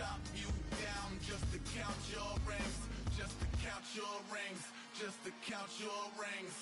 chop you down just to count your rings, just to count your rings, just to count your rings.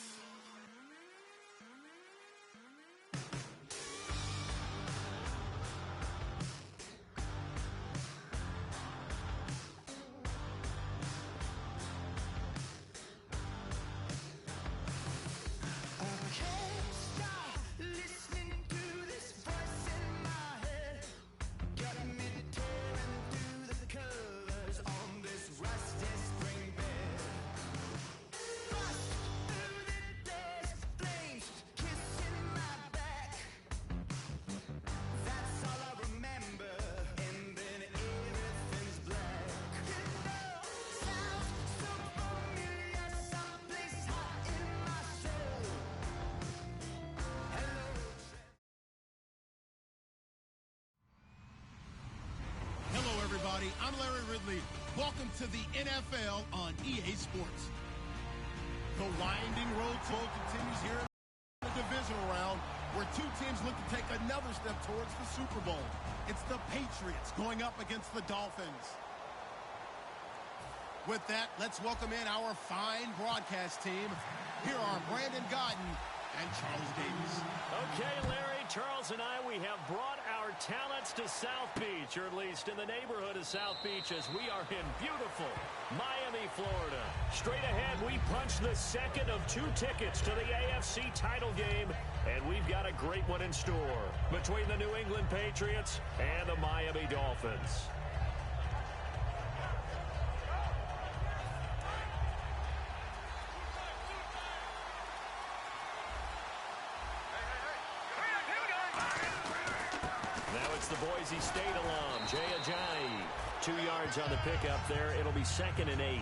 I'm Larry Ridley. Welcome to the NFL on EA Sports. The winding road continues here in the divisional round, where two teams look to take another step towards the Super Bowl. It's the Patriots going up against the Dolphins. With that, let's welcome in our fine broadcast team. Here are Brandon Godden and Charles Davis. Okay, Larry, Charles and I, we have brought our talents to South Beach, or at least in the neighborhood of South Beach, as we are in beautiful Miami, Florida. Straight ahead, we punch the second of 2 tickets to the AFC title game, and we've got a great one in store between the New England Patriots and the Miami Dolphins. The Boise State alum, Jay Ajayi. 2 yards on the pickup there. It'll be 2nd and 8.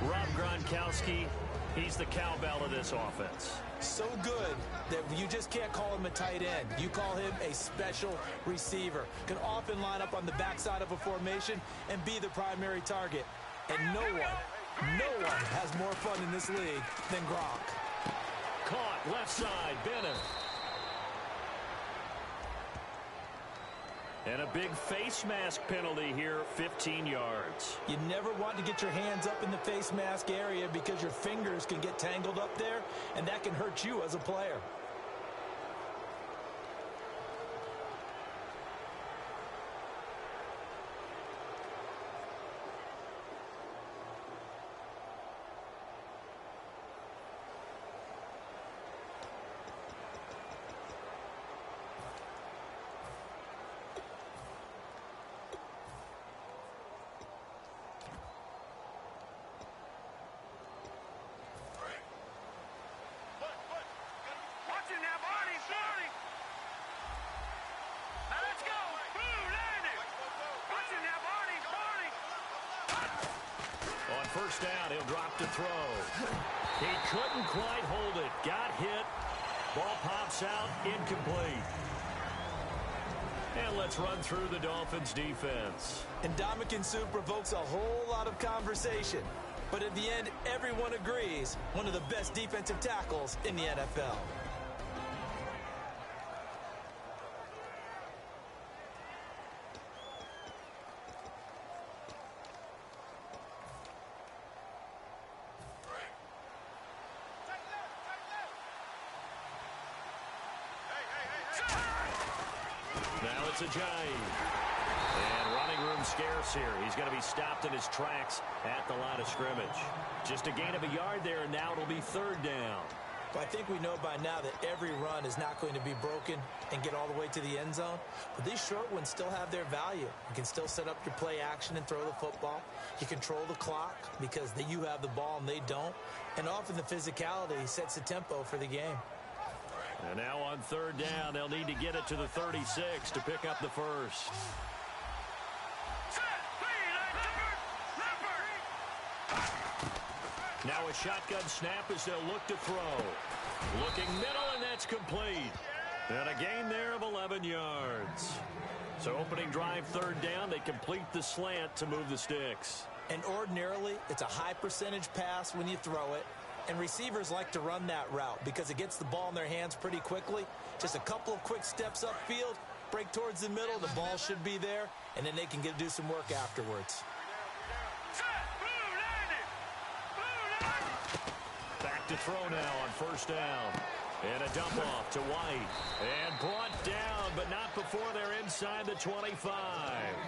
Rob Gronkowski, he's the cowbell of this offense. So good that you just can't call him a tight end. You call him a special receiver. Can often line up on the backside of a formation and be the primary target. And no one has more fun in this league than Gronk. Caught left side, Bennett. And a big face mask penalty here, 15 yards. You never want to get your hands up in the face mask area because your fingers can get tangled up there, and that can hurt you as a player. First down, he'll drop to throw. He couldn't quite hold it. Got hit. Ball pops out, incomplete. And let's run through the Dolphins' defense. Ndamukong Suh provokes a whole lot of conversation. But at the end, everyone agrees, one of the best defensive tackles in the NFL. Now it's Ajayi. And running room scarce here. He's going to be stopped in his tracks at the line of scrimmage. Just a gain of a yard there, and now it'll be 3rd down. Well, I think we know by now that every run is not going to be broken and get all the way to the end zone. But these short ones still have their value. You can still set up your play action and throw the football. You control the clock because you have the ball and they don't. And often the physicality sets the tempo for the game. And now on 3rd down, they'll need to get it to the 36 to pick up the first. Now a shotgun snap as they'll look to throw. Looking middle, and that's complete. And a gain there of 11 yards. So opening drive 3rd down, they complete the slant to move the sticks. And ordinarily, it's a high percentage pass when you throw it. And receivers like to run that route because it gets the ball in their hands pretty quickly. Just a couple of quick steps upfield, break towards the middle, the ball should be there, and then they can do some work afterwards. Back to throw now on first down. And a dump off to White. And brought down, but not before they're inside the 25.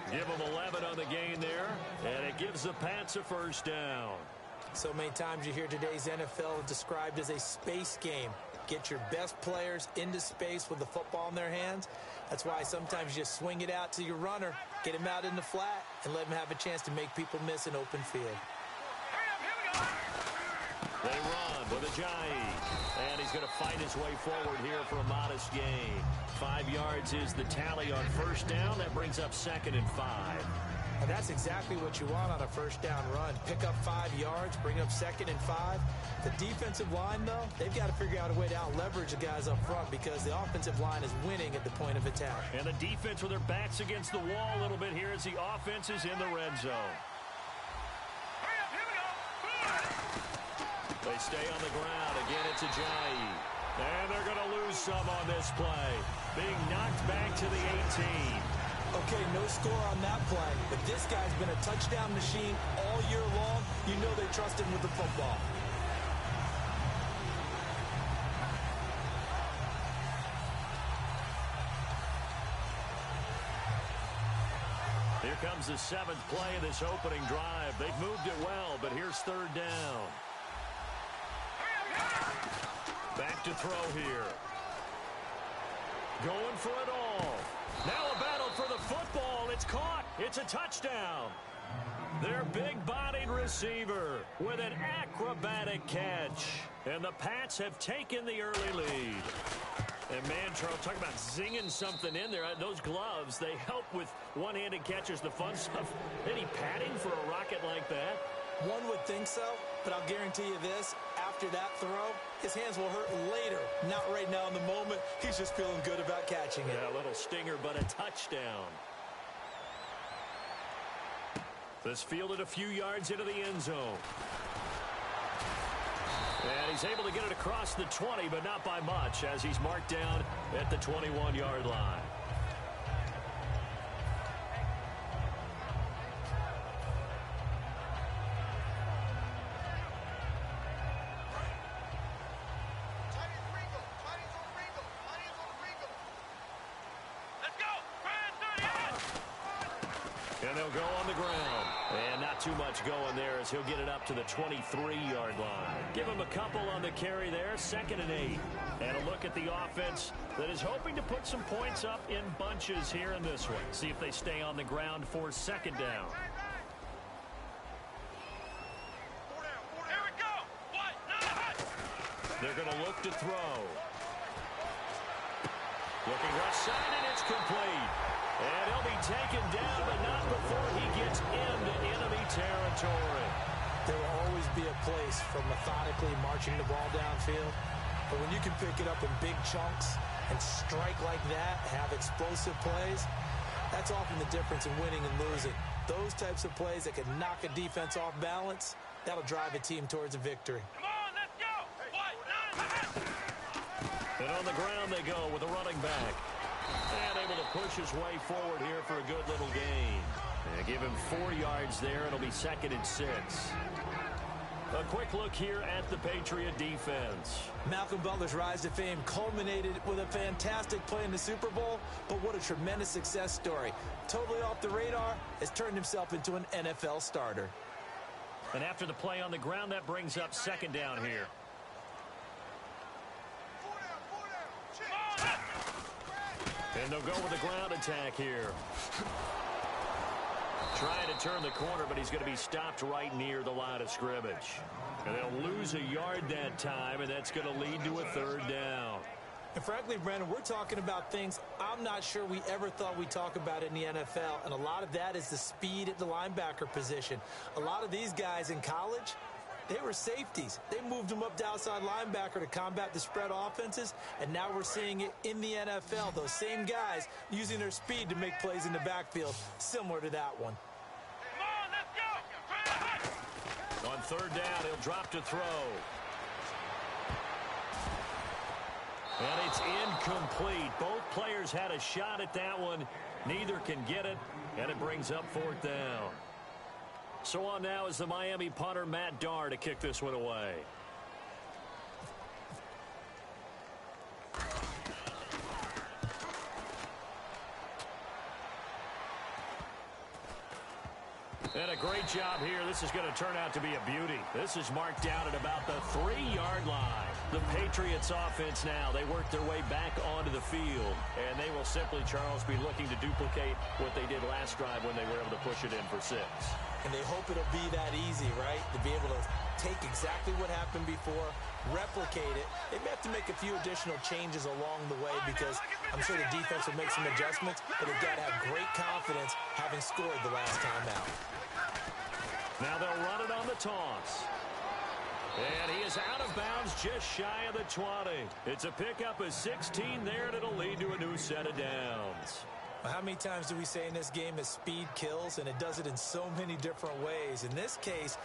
Give them 11 on the gain there, and it gives the Pats a first down. So many times you hear today's NFL described as a space game. Get your best players into space with the football in their hands. That's why sometimes you just swing it out to your runner, get him out in the flat, and let him have a chance to make people miss an open field. They run with Ajayi, and he's going to fight his way forward here for a modest gain. 5 yards is the tally on first down. That brings up 2nd and 5. And that's exactly what you want on a first down run. Pick up 5 yards, bring up 2nd and 5. The defensive line, though, they've got to figure out a way to out-leverage the guys up front because the offensive line is winning at the point of attack. And the defense with their backs against the wall a little bit here as the offense is in the red zone. They stay on the ground. Again, it's Ajayi. And they're going to lose some on this play. Being knocked back to the 18. Okay, no score on that play, but this guy's been a touchdown machine all year long. You know they trust him with the football. Here comes the 7th play of this opening drive. They've moved it well, but here's 3rd down. Back to throw here. Going for it all. Now a battle for the football. It's caught. It's a touchdown. Their big-bodied receiver with an acrobatic catch. And the Pats have taken the early lead. And man, Charles, talk about zinging something in there. Those gloves, they help with one-handed catches, the fun stuff. Any padding for a rocket like that? One would think so, but I'll guarantee you this. After that throw, his hands will hurt later. Not right now in the moment. He's just feeling good about catching it. Yeah, a little stinger, but a touchdown. This fielded a few yards into the end zone. And he's able to get it across the 20, but not by much, as he's marked down at the 21-yard line. And they'll go on the ground. And not too much going there as he'll get it up to the 23-yard line. Give him a couple on the carry there, 2nd and 8. And a look at the offense that is hoping to put some points up in bunches here in this one. See if they stay on the ground for 2nd down. They're going to look to throw. Looking right side, and it's complete. And he'll be taken down, but not before he gets into enemy territory. There will always be a place for methodically marching the ball downfield. But when you can pick it up in big chunks and strike like that, have explosive plays, that's often the difference in winning and losing. Those types of plays that can knock a defense off balance, that'll drive a team towards a victory. Come on, let's go! And on the ground they go with a running back. And able to push his way forward here for a good little gain. And give him 4 yards there. It'll be 2nd and 6. A quick look here at the Patriot defense. Malcolm Butler's rise to fame culminated with a fantastic play in the Super Bowl, but what a tremendous success story. Totally off the radar, has turned himself into an NFL starter. And after the play on the ground, that brings up 2nd down here. And they'll go with the ground attack here. Trying to turn the corner, but he's going to be stopped right near the line of scrimmage. And they'll lose a yard that time, and that's going to lead to a 3rd down. And frankly, Brandon, we're talking about things I'm not sure we ever thought we'd talk about in the NFL. And a lot of that is the speed at the linebacker position. A lot of these guys in college, they were safeties. They moved them up to outside linebacker to combat the spread offenses, and now we're seeing it in the NFL. Those same guys using their speed to make plays in the backfield, similar to that one. Come on, let's go! On 3rd down, he'll drop to throw. And it's incomplete. Both players had a shot at that one. Neither can get it, and it brings up 4th down. So on now is the Miami punter, Matt Darr, to kick this one away. And a great job here. This is going to turn out to be a beauty. This is marked down at about the 3-yard line. The Patriots offense now, they work their way back onto the field. And they will simply, Charles, be looking to duplicate what they did last drive when they were able to push it in for 6. And they hope it'll be that easy, right? To be able to take exactly what happened before, replicate it. They may have to make a few additional changes along the way because I'm sure the defense will make some adjustments, but they've got to have great confidence having scored the last time out. Now they'll run it on the toss. And he is out of bounds just shy of the 20. It's a pickup of 16 there, and it'll lead to a new set of downs. How many times do we say in this game that speed kills, and it does it in so many different ways? In this case,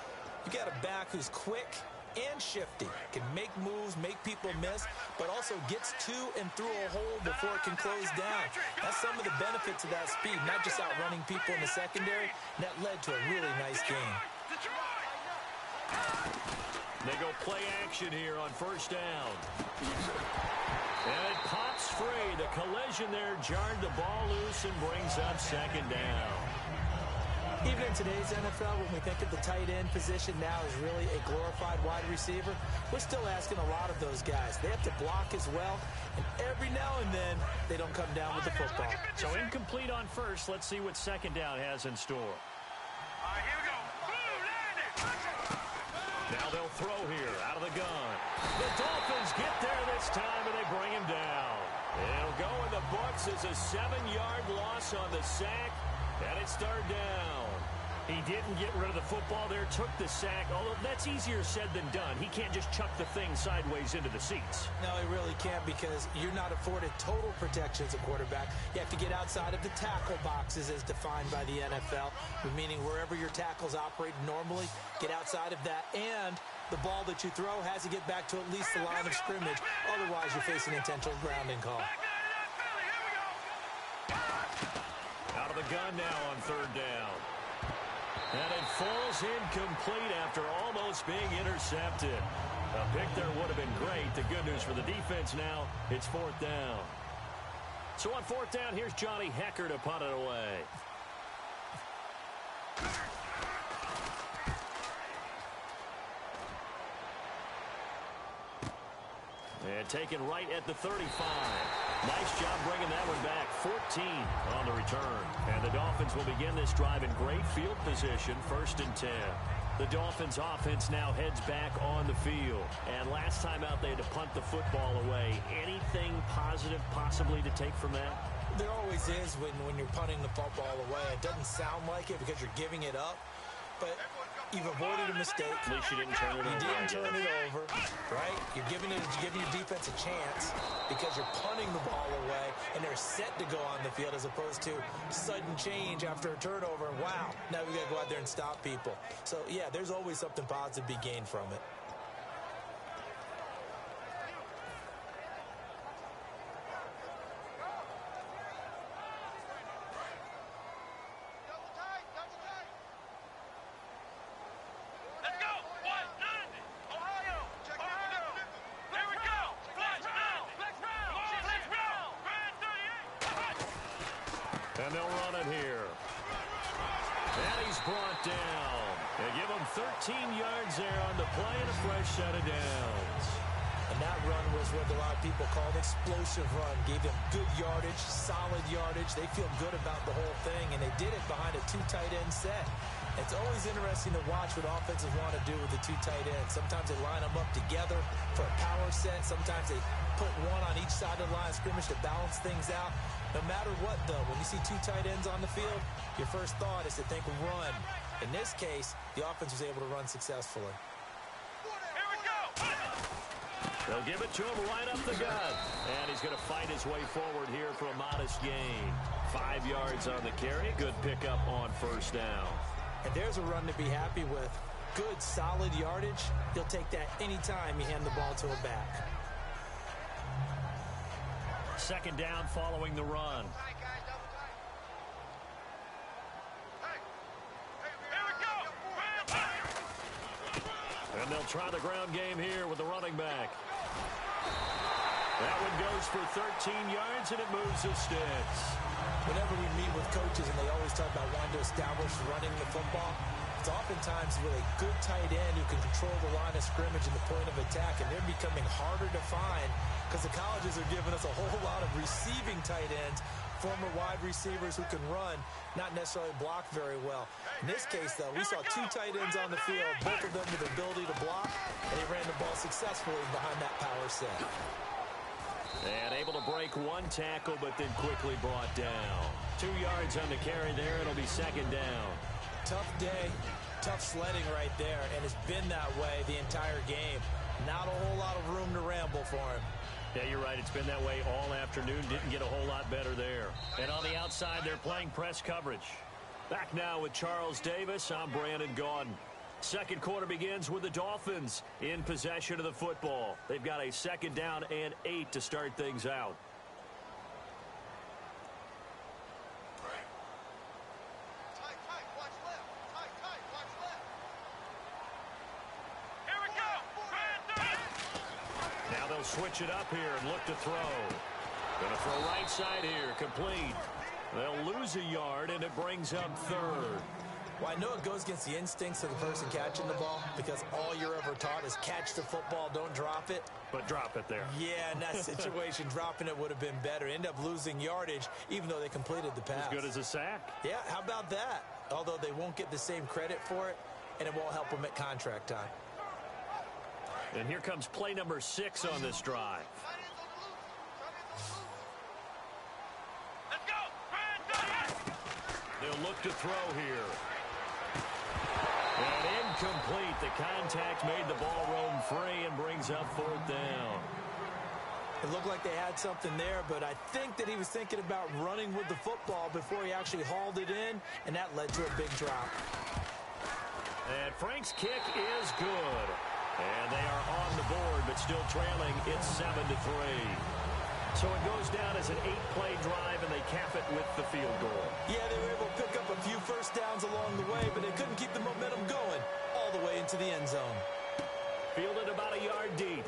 you got a back who's quick and shifty, can make moves, make people miss, but also gets to and through a hole before it can close down. That's some of the benefits of that speed, not just outrunning people in the secondary. And that led to a really nice game. They go play action here on 1st down. And it pops free. The collision there jarred the ball loose and brings up 2nd down. Even in today's NFL, when we think of the tight end position now as really a glorified wide receiver, we're still asking a lot of those guys. They have to block as well, and every now and then, they don't come down with the football. So incomplete on 1st. Let's see what 2nd down has in store. Here we go. Now they'll throw here out of the gun. The Dolphins get there this time, and they bring him down. It'll go in the books as a 7-yard loss on the sack, and it's 3rd down. He didn't get rid of the football there, took the sack, although that's easier said than done. He can't just chuck the thing sideways into the seats. No, he really can't because you're not afforded total protection as a quarterback. You have to get outside of the tackle boxes as defined by the NFL, meaning wherever your tackles operate normally, get outside of that, and the ball that you throw has to get back to at least the line of scrimmage. Otherwise, you're facing intentional grounding call. Out of the gun now on 3rd down. And it falls incomplete after almost being intercepted. A pick there would have been great. The good news for the defense now, it's 4th down. So on 4th down, here's Johnny Hecker to punt it away. And taken right at the 35. Nice job bringing that one back. 14 on the return. And the Dolphins will begin this drive in great field position, 1st and 10. The Dolphins offense now heads back on the field. And last time out, they had to punt the football away. Anything positive possibly to take from that? There always is when you're punting the football away. It doesn't sound like it because you're giving it up, but you've avoided a mistake. At least you didn't turn it over. You didn't turn it over, right? You're giving your defense a chance because you're punting the ball away, and they're set to go on the field as opposed to sudden change after a turnover. And wow, now we got to go out there and stop people. So, yeah, there's always something positive to be gained from it. And they'll run it here. And he's brought down. They give him 13 yards there on the play and a fresh set of downs. And that run was what a lot of people call an explosive run. Gave them good yardage, solid yardage. They feel good about the whole thing, and they did it behind a 2 tight end set. It's always interesting to watch what offenses want to do with the 2 tight ends. Sometimes they line them up together for a power set. Sometimes they put one on each side of the line of scrimmage to balance things out. No matter what, though, when you see 2 tight ends on the field, your first thought is to think run. In this case, the offense was able to run successfully. Here we go. They'll give it to him right up the gut. And he's going to fight his way forward here for a modest gain. 5 yards on the carry. Good pickup on 1st down. And there's a run to be happy with. Good, solid yardage. He'll take that anytime you hand the ball to a back. second down following the run. And they'll try the ground game here with the running back. That one goes for 13 yards, and it moves the sticks. Whenever we meet with coaches and they always talk about wanting to establish running the football, it's oftentimes with a good tight end who can control the line of scrimmage and the point of attack, and they're becoming harder to find because the colleges are giving us a whole lot of receiving tight ends, former wide receivers who can run, not necessarily block very well. In this case, though, we saw two tight ends on the field, both of them with the ability to block, and they ran the ball successfully behind that power set. And able to break one tackle, but then quickly brought down. 2 yards on the carry there. It'll be second down. Tough day, tough sledding right there, and it's been that way the entire game. Not a whole lot of room to ramble for him. Yeah, you're right. It's been that way all afternoon. Didn't get a whole lot better there. And on the outside, they're playing press coverage. Back now with Charles Davis. I'm Brandon Gaudin. Second quarter begins with the Dolphins in possession of the football. They've got a second down and 8 to start things out. Switch it up here and look to throw. Going to throw right side here, complete. They'll lose a yard, and it brings up third. Well, I know it goes against the instincts of the person catching the ball because all you're ever taught is catch the football, don't drop it. But drop it there. Yeah, in that situation, dropping it would have been better. End up losing yardage, even though they completed the pass. As good as a sack. Yeah, how about that? Although they won't get the same credit for it, and it won't help them at contract time. And here comes play number 6 on this drive. Let's go! They'll look to throw here. And incomplete. The contact made the ball roam free and brings up fourth down. It looked like they had something there, but I think that he was thinking about running with the football before he actually hauled it in, and that led to a big drop. And Frank's kick is good. And they are on the board, but still trailing. It's 7-3. So it goes down as an 8-play drive, and they cap it with the field goal. Yeah, they were able to pick up a few first downs along the way, but they couldn't keep the momentum going all the way into the end zone. Fielded about a yard deep.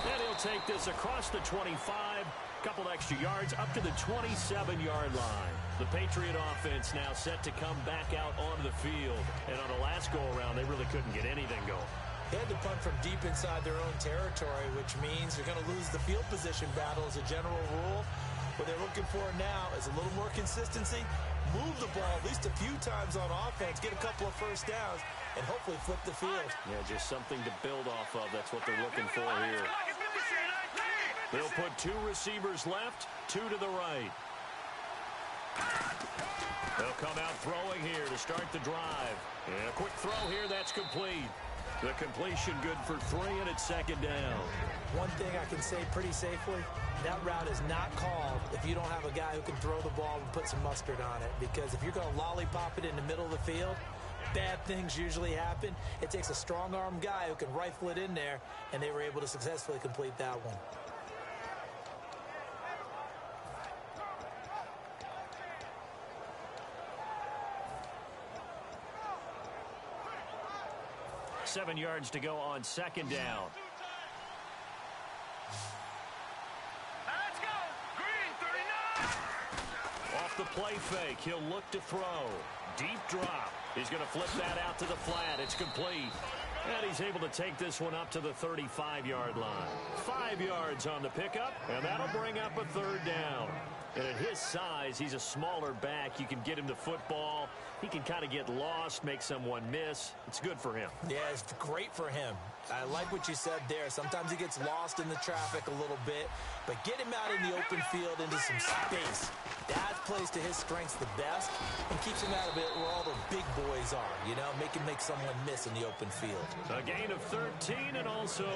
And he'll take this across the 25. Couple extra yards up to the 27-yard line. The Patriot offense now set to come back out onto the field. And on the last go-around, they really couldn't get anything going. They had to punt from deep inside their own territory, which means they're going to lose the field position battle as a general rule. What they're looking for now is a little more consistency, move the ball at least a few times on offense, get a couple of first downs, and hopefully flip the field. Yeah, just something to build off of. That's what they're looking for here. They'll put 2 receivers left, 2 to the right. They'll come out throwing here to start the drive. And a quick throw here, that's complete. The completion good for 3, and it's second down. One thing I can say pretty safely, that route is not called if you don't have a guy who can throw the ball and put some mustard on it. Because if you're going to lollipop it in the middle of the field, bad things usually happen. It takes a strong-arm guy who can rifle it in there, and they were able to successfully complete that one. Seven yards to go on second down. Let's go! Green, 39! Off the play fake, he'll look to throw. Deep drop. He's going to flip that out to the flat. It's complete. And he's able to take this one up to the 35-yard line. 5 yards on the pickup, and that'll bring up a third down. And at his size, he's a smaller back. You can get him the football. He can kind of get lost, make someone miss. It's good for him. Yeah, it's great for him. I like what you said there. Sometimes he gets lost in the traffic a little bit, but get him out in the open field into some space. That plays to his strengths the best and keeps him out of it where all the big boys are, you know, make someone miss in the open field. A gain of 13 and also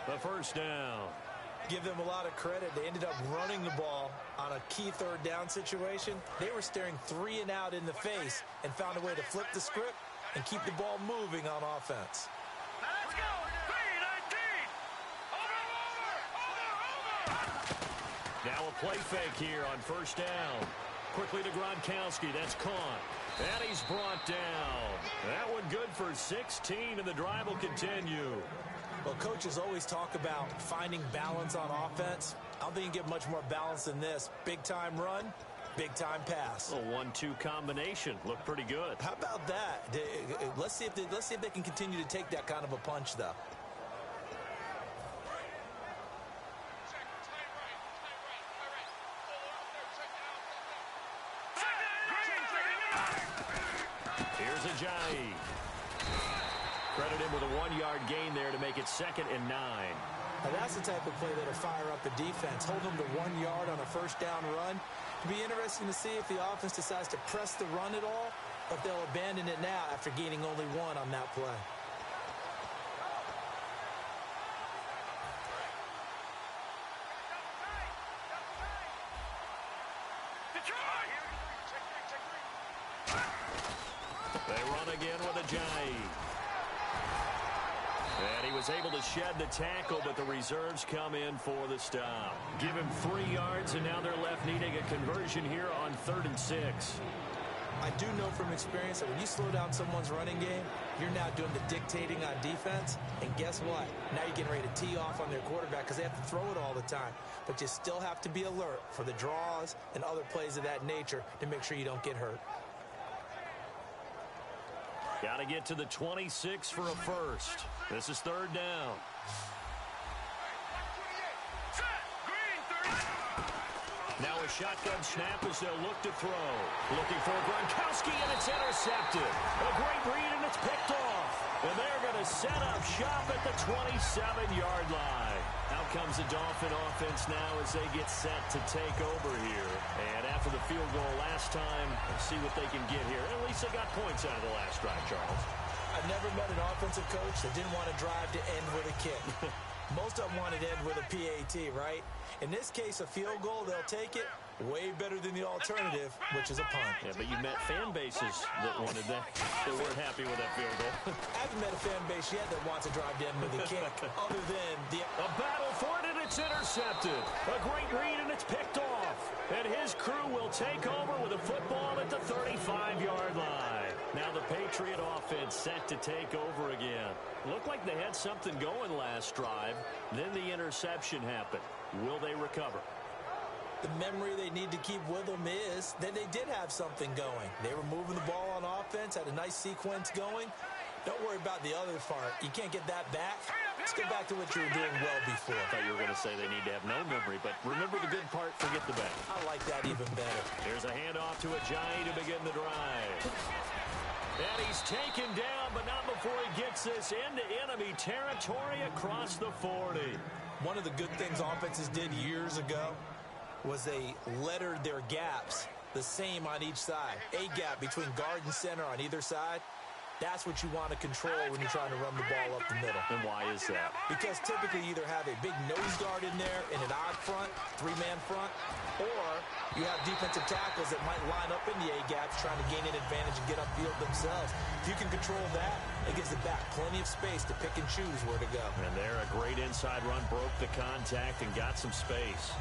the first down. Give them a lot of credit. They ended up running the ball on a key third down situation. They were staring 3 and out in the face and found a way to flip the script and keep the ball moving on offense. Let's go! 3, 19! Over! Now a play fake here on first down. Quickly to Gronkowski. That's caught. And he's brought down. That one good for 16, and the drive will continue. Well, coaches always talk about finding balance on offense. I don't think you can get much more balance than this. Big-time run, big-time pass. A 1-2 combination. Looked pretty good. How about that? Let's see if they can continue to take that kind of a punch, though. Here's Ajayi. Credit him with a 1-yard gain there to make it 2nd and 9. Now that's the type of play that'll fire up the defense. Hold them to 1 yard on a first down run. It'll be interesting to see if the offense decides to press the run at all, or if they'll abandon it now after gaining only 1 on that play. They run again with Ajayi. And he was able to shed the tackle, but the reserves come in for the stop. Give him 3 yards, and now they're left needing a conversion here on 3rd and 6. I do know from experience that when you slow down someone's running game, you're now doing the dictating on defense. And guess what? Now you're getting ready to tee off on their quarterback because they have to throw it all the time. But you still have to be alert for the draws and other plays of that nature to make sure you don't get hurt. Got to get to the 26 for a first. This is 3rd down. Now a shotgun snap as they'll look to throw. Looking for Gronkowski, and it's intercepted. A great read, and it's picked off. And they're going to set up shop at the 27-yard line. Out comes the Dolphin offense now as they get set to take over here. And after the field goal last time, let's see what they can get here. At least they got points out of the last drive, Charles. I've never met an offensive coach that didn't want to drive to end with a kick. Most of them wanted to end with a PAT, right? In this case, a field goal, they'll take it. Way better than the alternative, which is a punt. Yeah, but you met fan bases that wanted that. They weren't happy with that field goal. I haven't met a fan base yet that wants to drive to end with a kick, other than the... A battle for it, and it's intercepted. A great read, and it's picked off. And his crew will take over with a football at the 35-yard line. Now the Patriot offense set to take over again. Looked like they had something going last drive. Then the interception happened. Will they recover? The memory they need to keep with them is that they did have something going. They were moving the ball on offense, had a nice sequence going. Don't worry about the other part. You can't get that back. Let's go back to what you were doing well before. I thought you were going to say they need to have no memory, but remember the good part, forget the bad. I like that even better. Here's a handoff to Ajayi to begin the drive. And he's taken down, but not before he gets this into enemy territory across the 40. One of the good things offenses did years ago was they lettered their gaps the same on each side. A gap between guard and center on either side. That's what you want to control when you're trying to run the ball up the middle. And why is that? Because typically you either have a big nose guard in there in an odd front, 3-man front, or you have defensive tackles that might line up in the A-gaps trying to gain an advantage and get upfield themselves. If you can control that, it gives the back plenty of space to pick and choose where to go. And there, a great inside run, broke the contact and got some space.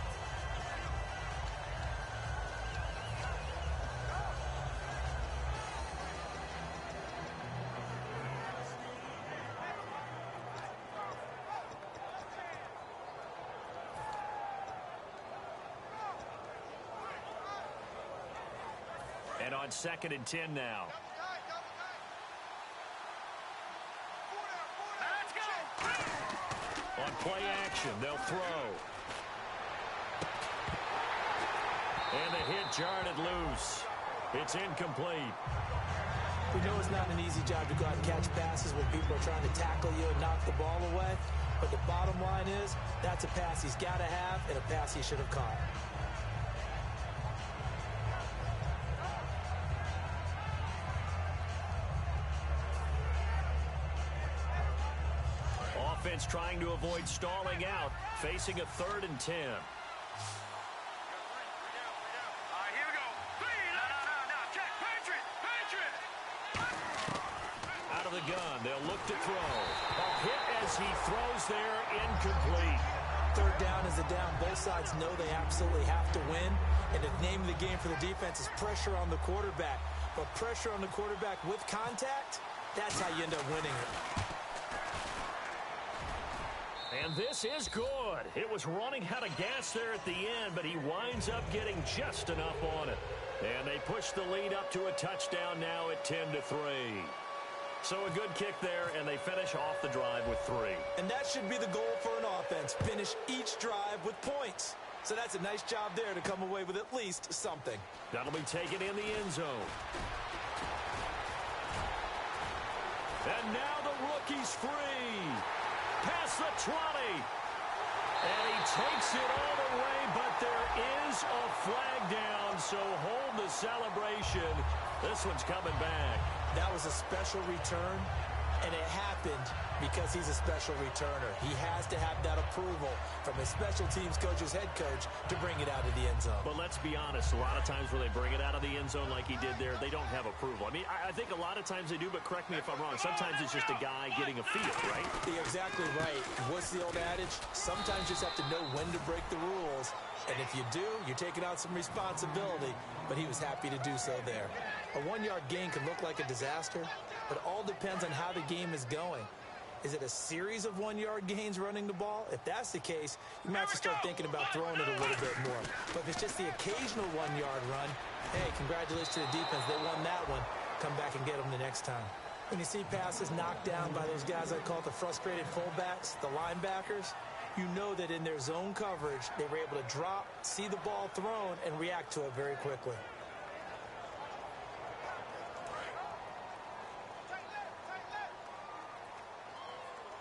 And on 2nd and 10 now. On play action, they'll throw. And the hit jarred it loose. It's incomplete. We know it's not an easy job to go out and catch passes when people are trying to tackle you and knock the ball away. But the bottom line is, that's a pass he's got to have and a pass he should have caught. Offense trying to avoid stalling out, facing a 3rd and 10. Here we go. No. Check. Patriot. Out of the gun, they'll look to throw. A hit as he throws there, incomplete. Third down is a down. Both sides know they absolutely have to win. And the name of the game for the defense is pressure on the quarterback. But pressure on the quarterback with contact, that's how you end up winning it. And this is good. It was running out of gas there at the end, but he winds up getting just enough on it. And they push the lead up to a touchdown now at 10-3. So a good kick there, and they finish off the drive with 3. And that should be the goal for an offense. Finish each drive with points. So that's a nice job there to come away with at least something. That'll be taken in the end zone. And now the rookie's free. Past the 20. And he takes it all the way, but there is a flag down, so hold the celebration. This one's coming back. That was a special return, and it happened because he's a special returner. He has to have that approval from his special teams coach's head coach to bring it out of the end zone. But let's be honest, a lot of times when they bring it out of the end zone like he did there, they don't have approval. I mean, I think a lot of times they do, but correct me if I'm wrong. Sometimes it's just a guy getting a feel, right? You're exactly right. What's the old adage? Sometimes you just have to know when to break the rules. And if you do, you're taking out some responsibility. But he was happy to do so there. A 1-yard gain can look like a disaster, but it all depends on how the game is going. Is it a series of 1-yard gains running the ball? If that's the case, you might have to start thinking about throwing it a little bit more. But if it's just the occasional 1-yard run, hey, congratulations to the defense. They won that one. Come back and get them the next time. When you see passes knocked down by those guys I call the frustrated fullbacks, the linebackers, you know that in their zone coverage, they were able to drop, see the ball thrown, and react to it very quickly.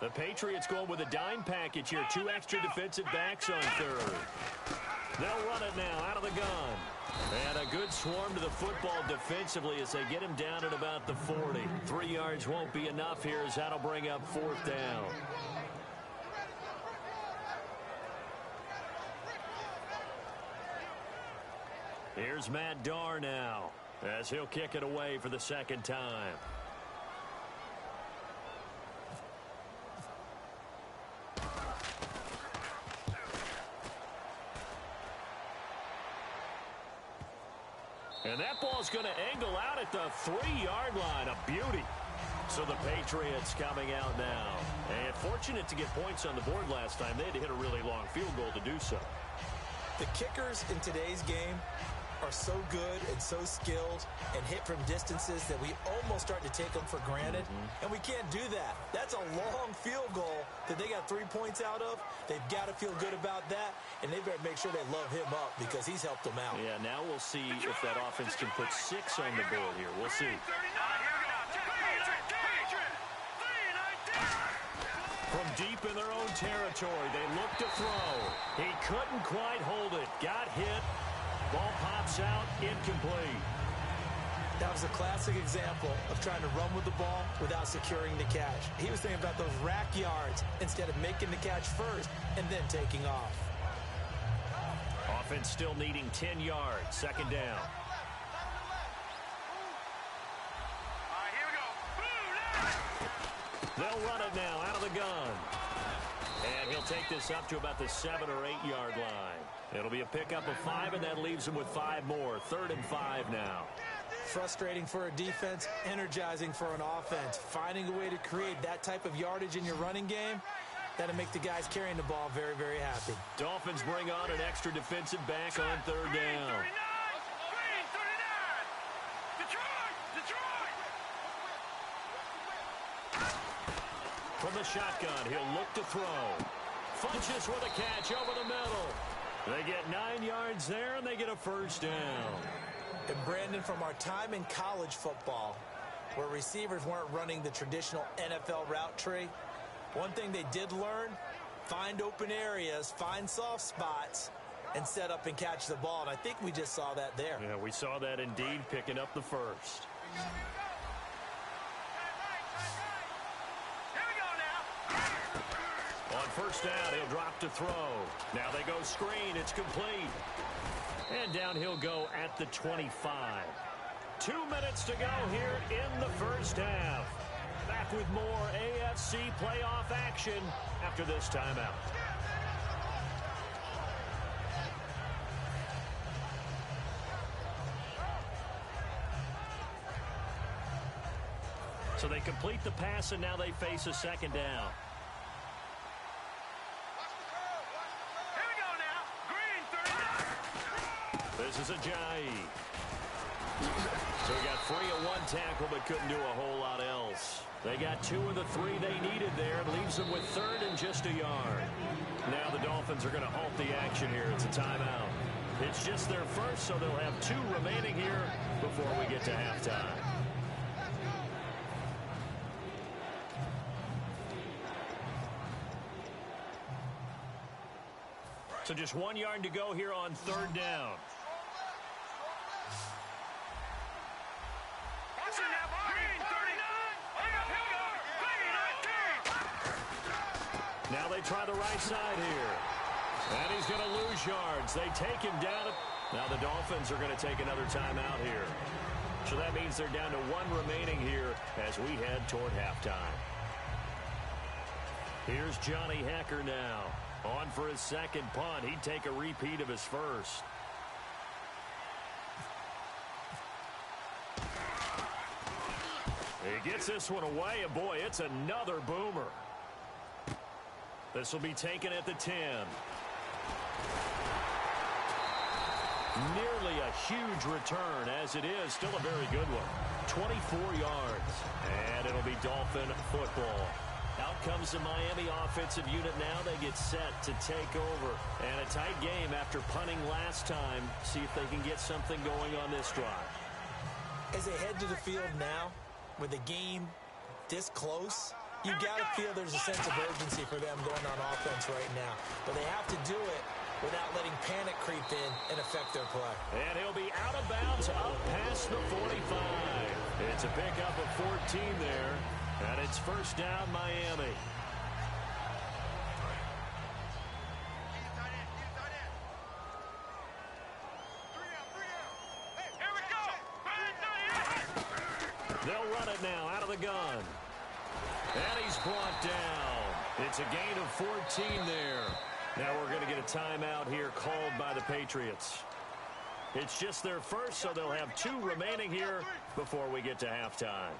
The Patriots going with a dime package here. 2 extra defensive backs on third. They'll run it now out of the gun. And a good swarm to the football defensively as they get him down at about the 40. 3 yards won't be enough here as that'll bring up 4th down. Here's Matt Darr now as he'll kick it away for the second time. And that ball's going to angle out at the 3-yard line. A beauty. So the Patriots coming out now. And fortunate to get points on the board last time. They had to hit a really long field goal to do so. The kickers in today's game are so good and so skilled and hit from distances that we almost start to take them for granted. And we can't do that. That's a long field goal that they got 3 points out of. They've got to feel good about that, and they better make sure they love him up because he's helped them out. Yeah, now we'll see if that offense can put 6 on the board here. We'll see. From deep in their own territory, they look to throw. He couldn't quite hold it. Got hit. Ball pops out, incomplete. That was a classic example of trying to run with the ball without securing the catch. He was thinking about those rack yards instead of making the catch first and then taking off. Offense still needing 10 yards. Second down. Here we go. They'll run it now out of the gun. And he'll take this up to about the 7 or 8 yard line. It'll be a pickup of 5, and that leaves him with 5 more. 3rd and 5 now. Frustrating for a defense, energizing for an offense. Finding a way to create that type of yardage in your running game, that'll make the guys carrying the ball very, very happy. Dolphins bring on an extra defensive back on 3rd down. Green 39. Detroit. From the shotgun, he'll look to throw. Funches with a catch over the middle. They get 9 yards there, and they get a 1st down. And Brandon, from our time in college football, where receivers weren't running the traditional NFL route tree, one thing they did learn, find open areas, find soft spots, and set up and catch the ball. And I think we just saw that there. Yeah, we saw that indeed, picking up the 1st. On 1st down, he'll drop to throw. Now they go screen. It's complete. And down he'll go at the 25. 2 minutes to go here in the 1st half. Back with more AFC playoff action after this timeout. So they complete the pass, and now they face a second down. Here we go now. Green, 39. This is Ajayi. So he got free of one tackle but couldn't do a whole lot else. They got 2 of the 3 they needed there. It leaves them with 3rd and just a yard. Now the Dolphins are going to halt the action here. It's a timeout. It's just their first, so they'll have 2 remaining here before we get to halftime. So just 1 yard to go here on 3rd down. Now they try the right side here. And he's going to lose yards. They take him down. Now the Dolphins are going to take another timeout here. So that means they're down to 1 remaining here as we head toward halftime. Here's Johnny Hecker now. On for his second punt. He'd take a repeat of his first. He gets this one away, and boy, it's another boomer. This will be taken at the 10. Nearly a huge return, as it is. Still a very good one. 24 yards. And it'll be Dolphin football. Out comes the Miami offensive unit now. They get set to take over. And a tight game after punting last time. See if they can get something going on this drive. As they head to the field now, with the game this close, you got to feel there's a sense of urgency for them going on offense right now. But they have to do it without letting panic creep in and affect their play. And he'll be out of bounds up past the 45. It's a pickup of 14 there. And it's first down, Miami. They'll run it now out of the gun. And he's brought down. It's a gain of 14 there. Now we're going to get a timeout here called by the Patriots. It's just their first, so they'll have 2 remaining here before we get to halftime.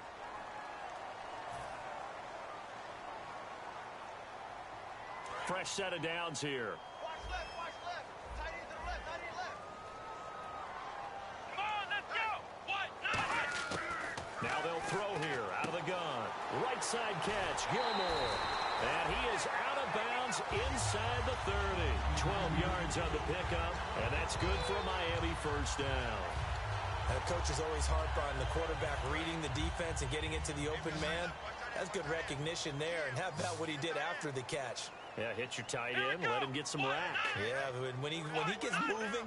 Fresh set of downs here. Watch left. Tight end to the left, tight end left. Come on, let's go. What? Now they'll throw here out of the gun. Right side catch, Gilmore. And he is out of bounds inside the 30. 12 yards on the pickup, and that's good for a Miami first down. And the coach is always harp on the quarterback reading the defense and getting it to the open man. That's good recognition there. And how about what he did after the catch? Yeah, hit your tight end, let him get some rack. Yeah, when he gets moving,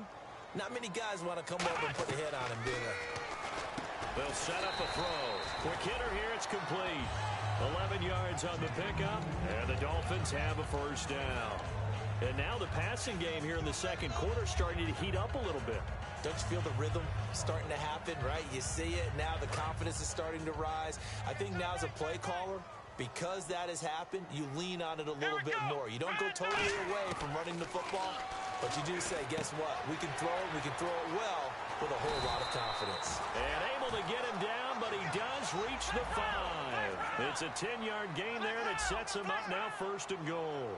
not many guys want to come over and put a hit on him, do they? They'll set up a throw. Quick hitter here, it's complete. 11 yards on the pickup, and the Dolphins have a first down. And now the passing game here in the second quarter starting to heat up a little bit. Don't you feel the rhythm starting to happen, right? You see it. Now the confidence is starting to rise. I think now as a play caller, because that has happened, you lean on it a little bit more. You don't go totally away from running the football, but you do say, guess what? We can throw it well with a whole lot of confidence. And able to get him down, but he does reach the 5. It's a 10-yard gain there, and it sets him up now first and goal.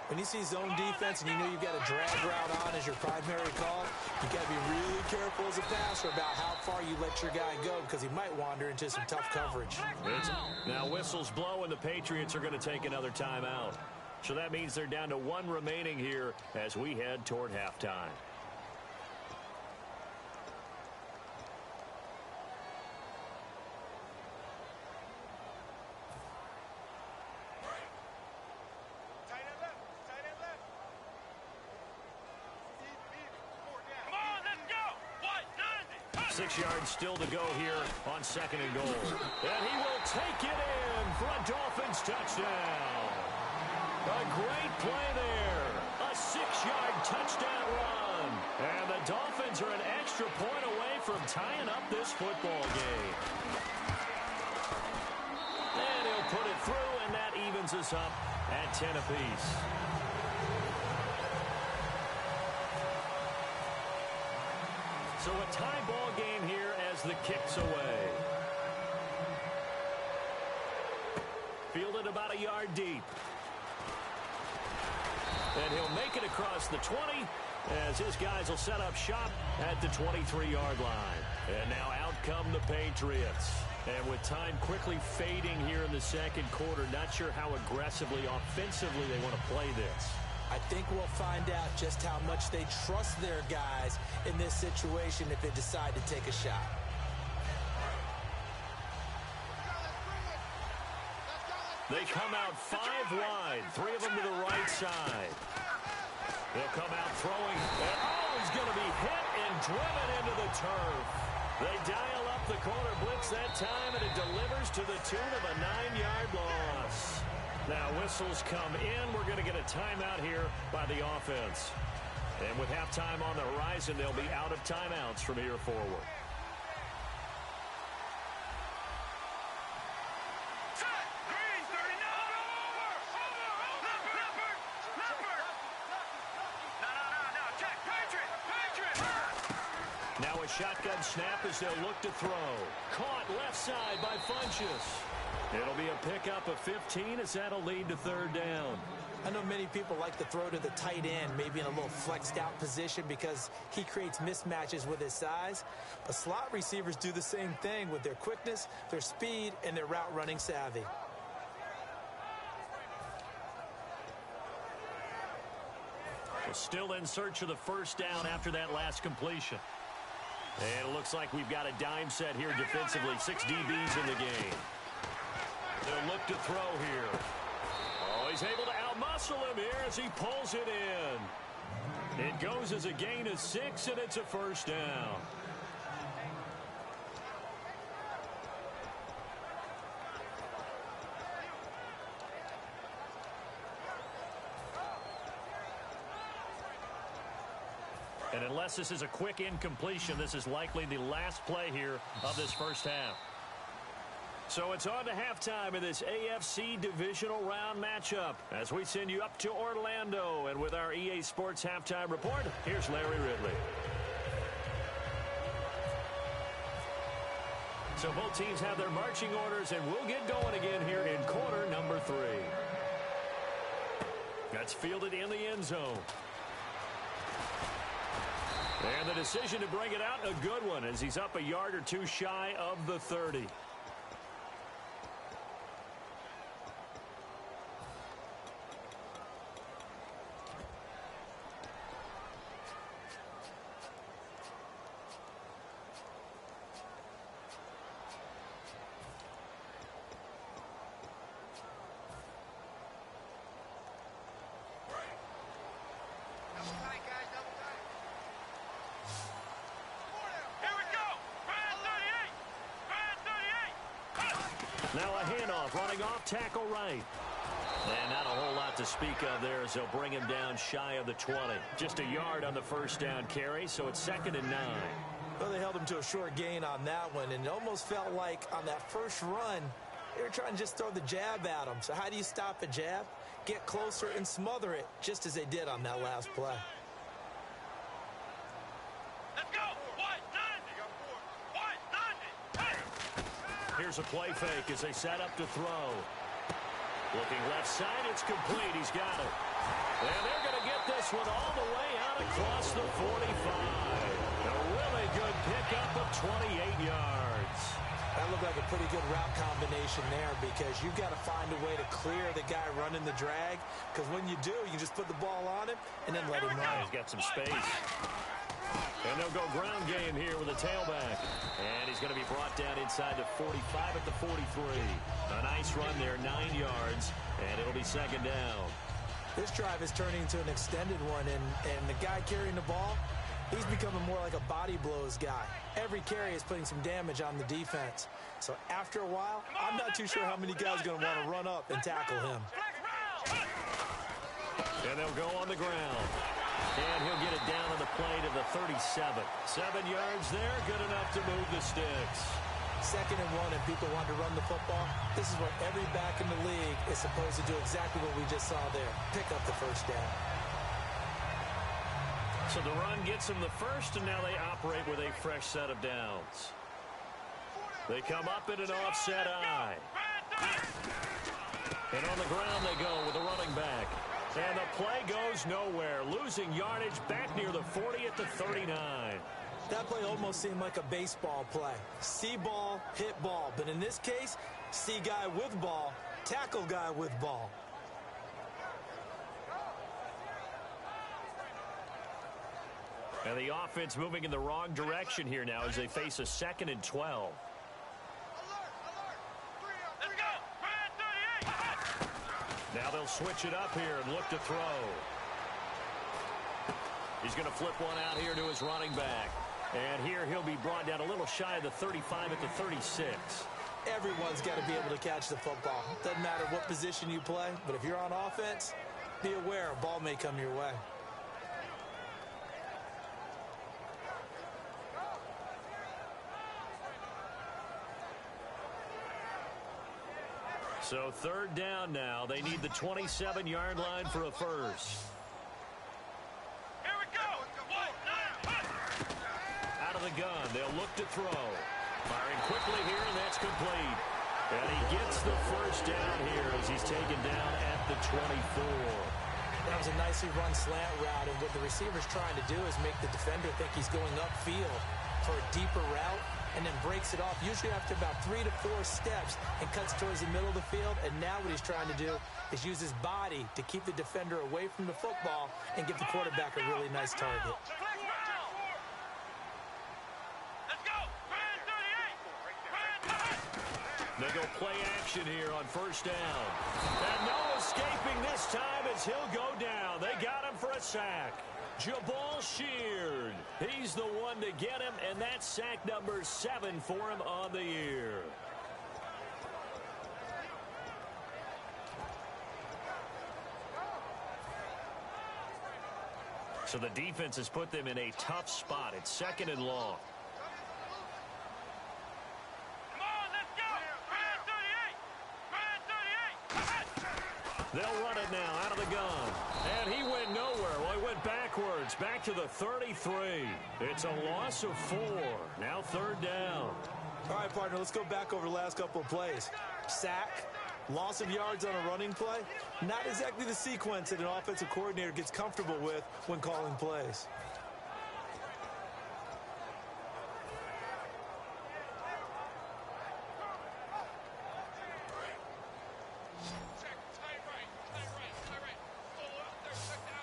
When you see zone defense and you know you've got a drag route on as your primary call, you got to be really careful as a passer about how far you let your guy go because he might wander into some tough coverage. Now whistles blow and the Patriots are going to take another timeout. So that means they're down to 1 remaining here as we head toward halftime. Come on, let's go. What? 90. 6 yards still to go here on second and goal. And he will take it in for a Dolphins touchdown. A great play there. A 6-yard touchdown run. And the Dolphins are an extra point away from tying up this football game. And he'll put it through, and that evens us up at 10 apiece. So a tie ball game here as the kick's away. a yard deep. And he'll make it across the 20 as his guys will set up shop at the 23-yard line. And now out come the Patriots. And with time quickly fading here in the second quarter, not sure how aggressively, offensively they want to play this. I think we'll find out just how much they trust their guys in this situation if they decide to take a shot. They come out 5 wide, 3 of them to the right side. They'll come out throwing, and he's going to be hit and driven into the turf. They dial up the corner blitz that time, and it delivers to the tune of a 9-yard loss. Now whistles come in. We're going to get a timeout here by the offense. And with halftime on the horizon, they'll be out of timeouts from here forward. Now a shotgun snap as they'll look to throw. Caught left side by Funchess. It'll be a pickup of 15 as that'll lead to third down. I know many people like to throw to the tight end, maybe in a little flexed out position because he creates mismatches with his size. But slot receivers do the same thing with their quickness, their speed, and their route running savvy. Well, still in search of the first down after that last completion. And it looks like we've got a dime set here defensively. 6 DBs in the game. They'll look to throw here. Oh, he's able to outmuscle him here as he pulls it in. It goes as a gain of 6, and it's a first down. And unless this is a quick incompletion, this is likely the last play here of this first half. So it's on to halftime in this AFC divisional round matchup as we send you up to Orlando. And with our EA Sports halftime report, here's Larry Ridley. So both teams have their marching orders, and we'll get going again here in quarter number 3. That's fielded in the end zone. And the decision to bring it out, a good one, as he's up a yard or two shy of the 30. Now a handoff, running off, tackle right. And not a whole lot to speak of there as they'll bring him down shy of the 20. Just a yard on the first down carry, so it's 2nd and 9. Well, they held him to a short gain on that one, and it almost felt like on that first run, they were trying to just throw the jab at him. So how do you stop a jab? Get closer and smother it, just as they did on that last play. Here's a play fake as they set up to throw. Looking left side, it's complete. He's got it. And they're going to get this one all the way out across the 45. A really good pickup of 28 yards. That looked like a pretty good route combination there because you've got to find a way to clear the guy running the drag, because when you do, you can just put the ball on him and then let him run. He's got some space. And they'll go ground game here with a tailback. And he's going to be brought down inside the 45 at the 43. A nice run there, 9 yards, and it'll be 2nd down. This drive is turning into an extended one, and the guy carrying the ball, he's becoming more like a body blows guy. Every carry is putting some damage on the defense. So after a while, I'm not too sure how many guys are going to want to run up and tackle him. And they'll go on the ground. And he'll get it down on the play to the 37. 7 yards there, good enough to move the sticks. 2nd and 1, and people want to run the football. This is what every back in the league is supposed to do, exactly what we just saw there. Pick up the first down. So the run gets them the first, and now they operate with a fresh set of downs. They come up in an offset eye. And on the ground they go with the running back. And the play goes nowhere. Losing yardage back near the 40 at the 39. That play almost seemed like a baseball play. See ball, hit ball. But in this case, see guy with ball, tackle guy with ball. And the offense moving in the wrong direction here now as they face a 2nd and 12. Let's go. Brand 38. Now they'll switch it up here and look to throw. He's going to flip one out here to his running back. And here he'll be brought down a little shy of the 35 at the 36. Everyone's got to be able to catch the football. Doesn't matter what position you play, but if you're on offense, be aware a ball may come your way. So 3rd down now. They need the 27-yard line for a first. Here we go. 1, 9, 1. Out of the gun. They'll look to throw. Firing quickly here, and that's complete. And he gets the first down here as he's taken down at the 24. That was a nicely run slant route, and what the receiver's trying to do is make the defender think he's going upfield for a deeper route, and then breaks it off, usually after about 3 to 4 steps, and cuts towards the middle of the field. And now what he's trying to do is use his body to keep the defender away from the football and give the quarterback a really nice target. Let's go. Brand 38. They go play action here on 1st down. And no escaping this time as he'll go down. They got him for a sack. Jabal Sheard. He's the one to get him, and that's sack number 7 for him on the year. So the defense has put them in a tough spot. It's 2nd and long. Come on, let's go. Brand 38. Brand 38. They'll run it now out of the gun. And he went nowhere. Well, he went backwards, back to the 33. It's a loss of 4. Now 3rd down. All right, partner, let's go back over the last couple of plays. Sack, loss of yards on a running play. Not exactly the sequence that an offensive coordinator gets comfortable with when calling plays.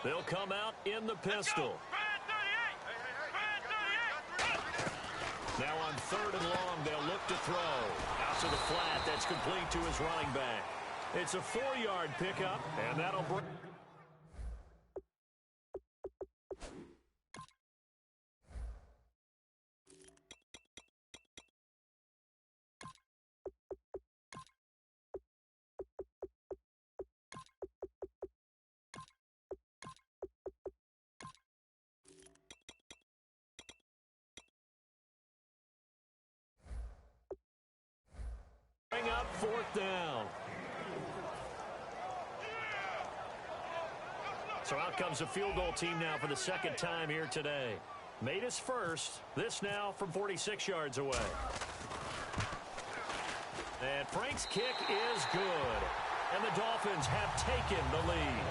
They'll come out in the pistol. Brand 38. Brand 38. Now on 3rd and long, they'll look to throw. Out to the flat. That's complete to his running back. It's a 4-yard pickup, and that'll bring... Bring up 4th down. So out comes a field goal team now for the 2nd time here today. Made his first. This now from 46 yards away. And Frank's kick is good. And the Dolphins have taken the lead.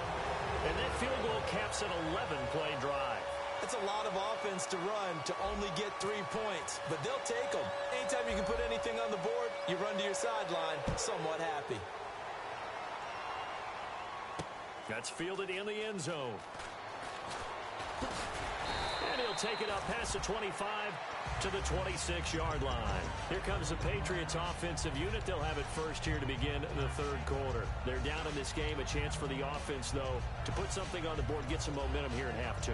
And that field goal caps an 11-play drive. That's a lot of offense to run to only get 3 points, but they'll take them. Anytime you can put anything on the board, you run to your sideline somewhat happy. That's fielded in the end zone. And he'll take it up past the 25 to the 26-yard line. Here comes the Patriots offensive unit. They'll have it first here to begin the 3rd quarter. They're down in this game. A chance for the offense, though, to put something on the board, get some momentum here in half 2.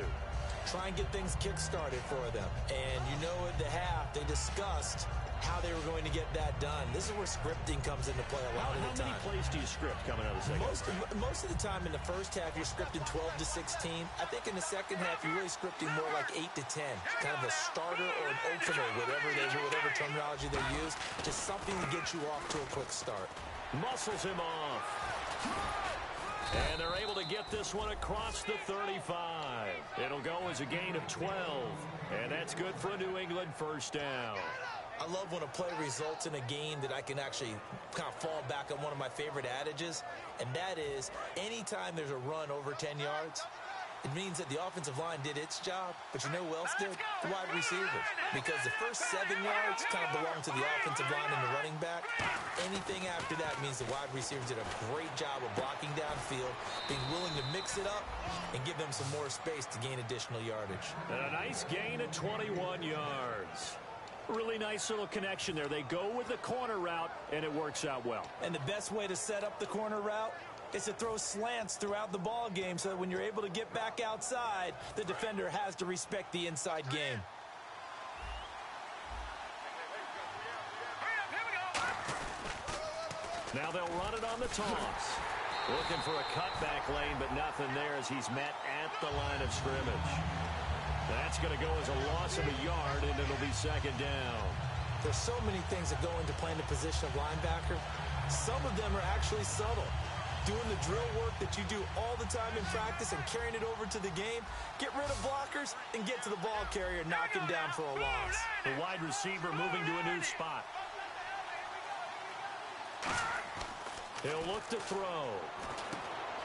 Try and get things kick-started for them. And you know at the half, they discussed how they were going to get that done. This is where scripting comes into play a lot of the time. How many plays do you script coming out of the second? Most of the time in the first half, you're scripting 12 to 16. I think in the second half, you're really scripting more like 8 to 10. Kind of a starter or an opener, whatever terminology they use. Just something to get you off to a quick start. Muscles him off. And they're able to get this one across the 35. It'll go as a gain of 12. And that's good for a New England first down. I love when a play results in a gain that I can actually kind of fall back on one of my favorite adages, and that is anytime there's a run over 10 yards, it means that the offensive line did its job, but you know who else did? The wide receivers. Because the first 7 yards kind of belong to the offensive line and the running back. Anything after that means the wide receivers did a great job of blocking downfield, being willing to mix it up, and give them some more space to gain additional yardage. And a nice gain of 21 yards. Really nice little connection there. They go with the corner route, and it works out well. And the best way to set up the corner route is to throw slants throughout the ball game so that when you're able to get back outside, the defender has to respect the inside game. Now they'll run it on the toss. Looking for a cutback lane, but nothing there as he's met at the line of scrimmage. That's going to go as a loss of a yard, and it'll be second down. There's so many things that go into playing the position of linebacker. Some of them are actually subtle. Doing the drill work that you do all the time in practice and carrying it over to the game. Get rid of blockers and get to the ball carrier, knock him down for a loss. The wide receiver moving to a new spot. He'll look to throw.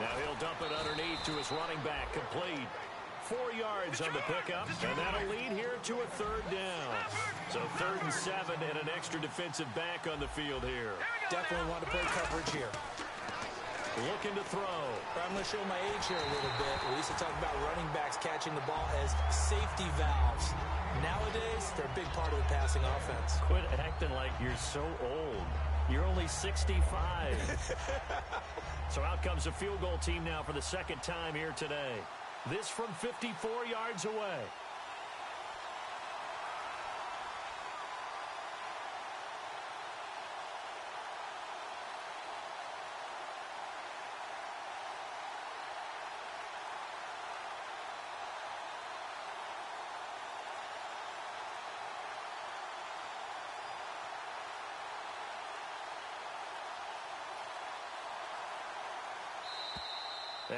Now he'll dump it underneath to his running back, complete. 4 yards on the pickup, and that'll lead here to a third down. So 3rd and 7 and an extra defensive back on the field here. Definitely want to play coverage here. Looking to throw. I'm going to show my age here a little bit. We used to talk about running backs catching the ball as safety valves. Nowadays, they're a big part of the passing offense. Quit acting like you're so old. You're only 65. So out comes a field goal team now for the second time here today. This from 54 yards away.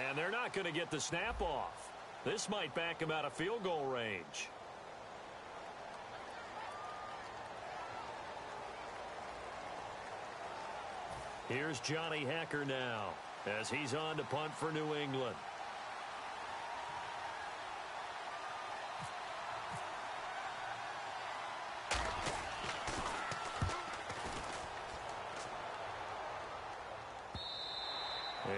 And they're not going to get the snap off. This might back him out of field goal range. Here's Johnny Hacker now as he's on to punt for New England.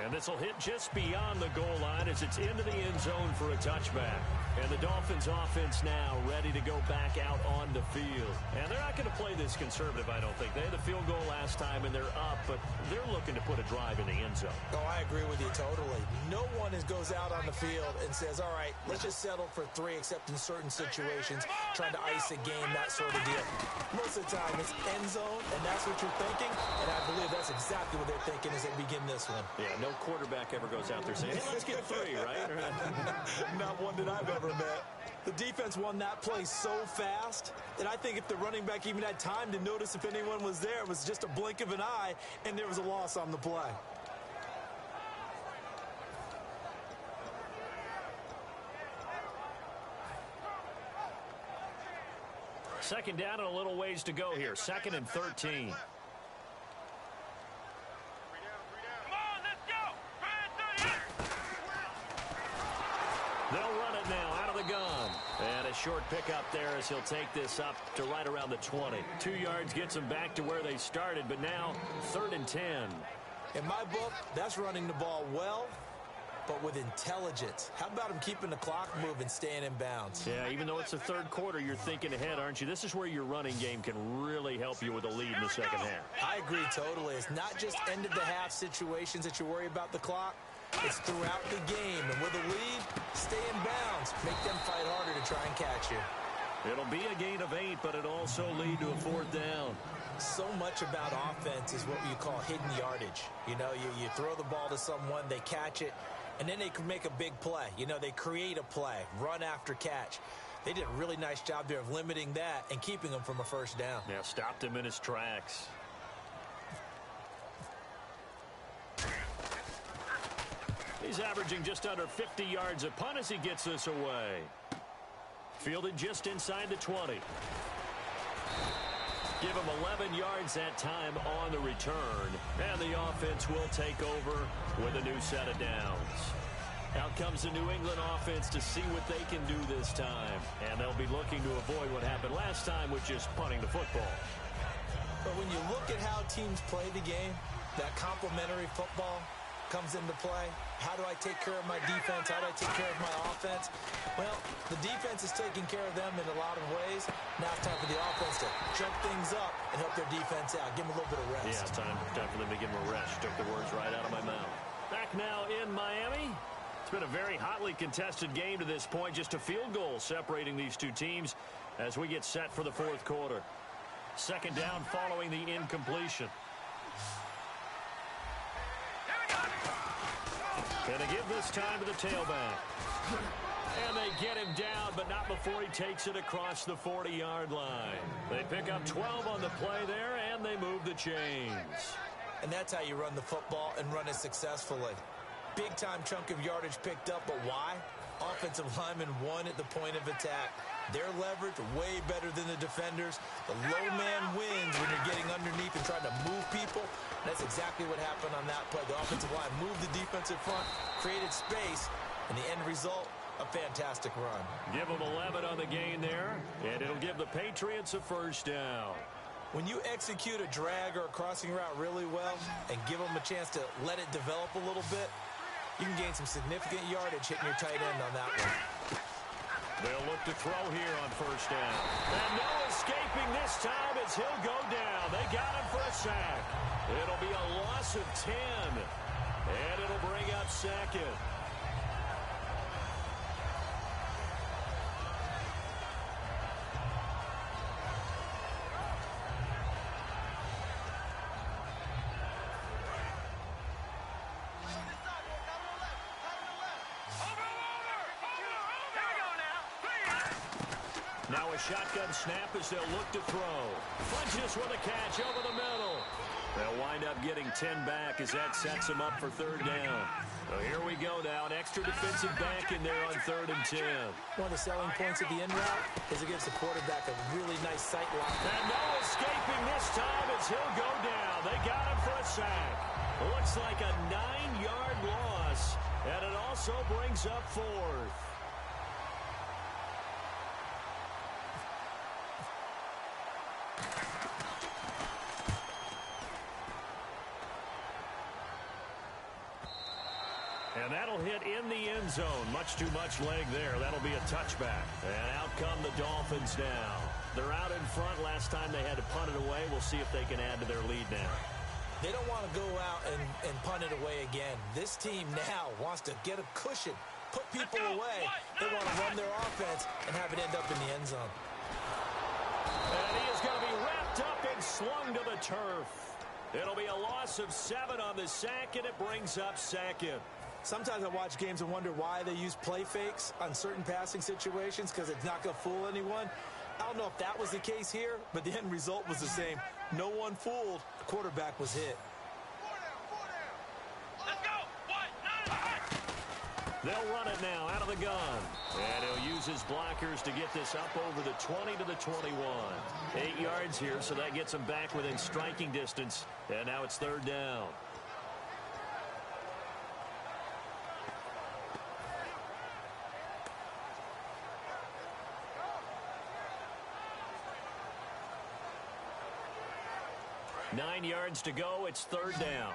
And this will hit just beyond the goal line as it's into the end zone for a touchback. And the Dolphins offense now ready to go back out on the field. And they're not going to play this conservative, I don't think. They had a field goal last time and they're up, but they're looking to put a drive in the end zone. Oh, I agree with you totally. No one goes out on the field and says, all right, let's just settle for 3, except in certain situations, trying to ice a game, that sort of deal. Most of the time, it's end zone, and that's what you're thinking. And I believe that's exactly what they're thinking as they begin this one. Yeah, no quarterback ever goes out there saying, hey, let's get 3, right? Not one that I've ever met. The defense won that play so fast that I think if the running back even had time to notice if anyone was there, it was just a blink of an eye, and there was a loss on the play. Second down and a little ways to go here. 2nd and 13. They'll run it now out of the gun. And a short pickup there as he'll take this up to right around the 20. 2 yards gets them back to where they started, but now 3rd and 10. In my book, that's running the ball well, but with intelligence. How about him keeping the clock moving, staying in bounds? Yeah, even though it's the 3rd quarter, you're thinking ahead, aren't you? This is where your running game can really help you with a lead in the second half. I agree totally. It's not just end-of-the-half situations that you worry about the clock. It's throughout the game. And with a lead, stay in bounds. Make them fight harder to try and catch you. It'll be a gain of 8, but it'll also lead to a 4th down. So much about offense is what you call hidden yardage. You know, you throw the ball to someone, they catch it, and then they can make a big play. You know, they create a play, run after catch. They did a really nice job there of limiting that and keeping him from a first down. Yeah, stopped him in his tracks. He's averaging just under 50 yards a punt as he gets this away. Fielded just inside the 20. Give him 11 yards that time on the return. And the offense will take over with a new set of downs. Out comes the New England offense to see what they can do this time. And they'll be looking to avoid what happened last time, which is punting the football. But when you look at how teams play the game, that complementary football comes into play. How do I take care of my defense? How do I take care of my offense? Well, the defense is taking care of them in a lot of ways. Now it's time for the offense to jump things up and help their defense out. Give them a little bit of rest. Yeah, time for them to give them a rest. Took the words right out of my mouth. Back now in Miami. It's been a very hotly contested game to this point. Just a field goal separating these two teams as we get set for the fourth quarter. Second down following the incompletion. And they give this time to the tailback. And they get him down, but not before he takes it across the 40-yard line. They pick up 12 on the play there, and they move the chains. And that's how you run the football and run it successfully. Big-time chunk of yardage picked up, but why? Offensive linemen won at the point of attack. Their leverage way better than the defenders. The low man wins when you're getting underneath and trying to move people. That's exactly what happened on that play. The offensive line moved the defensive front, created space, and the end result, a fantastic run. Give them 11 on the gain there, and it'll give the Patriots a first down. When you execute a drag or a crossing route really well and give them a chance to let it develop a little bit, you can gain some significant yardage hitting your tight end on that one. They'll look to throw here on first down. And no escaping this time as he'll go down. They got him for a sack. It'll be a loss of 10. And it'll bring up second. Now a shotgun snap as they'll look to throw. Funches with a catch over the middle. They'll wind up getting 10 back as that sets them up for third down. So here we go now. An extra defensive back in there on 3rd and 10. One of the selling points of the end route is it gives the quarterback a really nice sight line. And no escaping this time as he'll go down. They got him for a sack. Looks like a 9-yard loss. And it also brings up 4th. And that'll hit in the end zone. Much too much leg there. That'll be a touchback. And out come the Dolphins now. They're out in front. Last time they had to punt it away. We'll see if they can add to their lead now. They don't want to go out and punt it away again. This team now wants to get a cushion, put people away. They want to run their offense and have it end up in the end zone. And he is going to be wrapped up and slung to the turf. It'll be a loss of 7 on the sack, and it brings up second. Sometimes I watch games and wonder why they use play fakes on certain passing situations because it's not going to fool anyone. I don't know if that was the case here, but the end result was the same. No one fooled. The quarterback was hit. Let's go. They'll run it now out of the gun. And he'll use his blockers to get this up over the 20 to the 21. 8 yards here, so that gets him back within striking distance. And now it's 3rd down. Nine yards to go. It's 3rd down.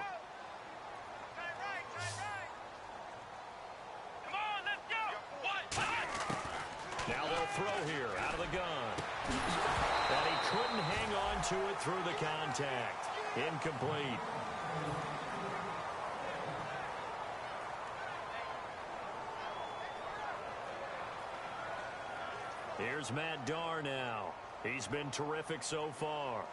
Come on, let's go. Now they'll throw here out of the gun. And he couldn't hang on to it through the contact. Incomplete. Here's Matt Darr now. He's been terrific so far.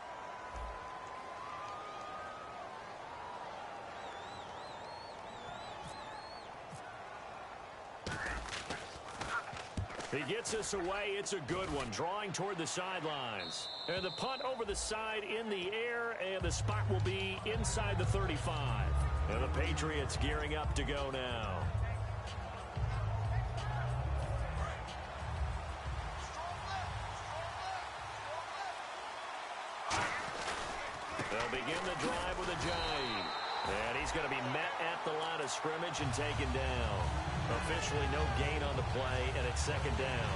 He gets us away. It's a good one. Drawing toward the sidelines. And the punt over the side in the air. And the spot will be inside the 35. And the Patriots gearing up to go now. begin the drive with a giant. And he's going to be met at the line of scrimmage and taken down. Officially no gain on the play, and it's second down.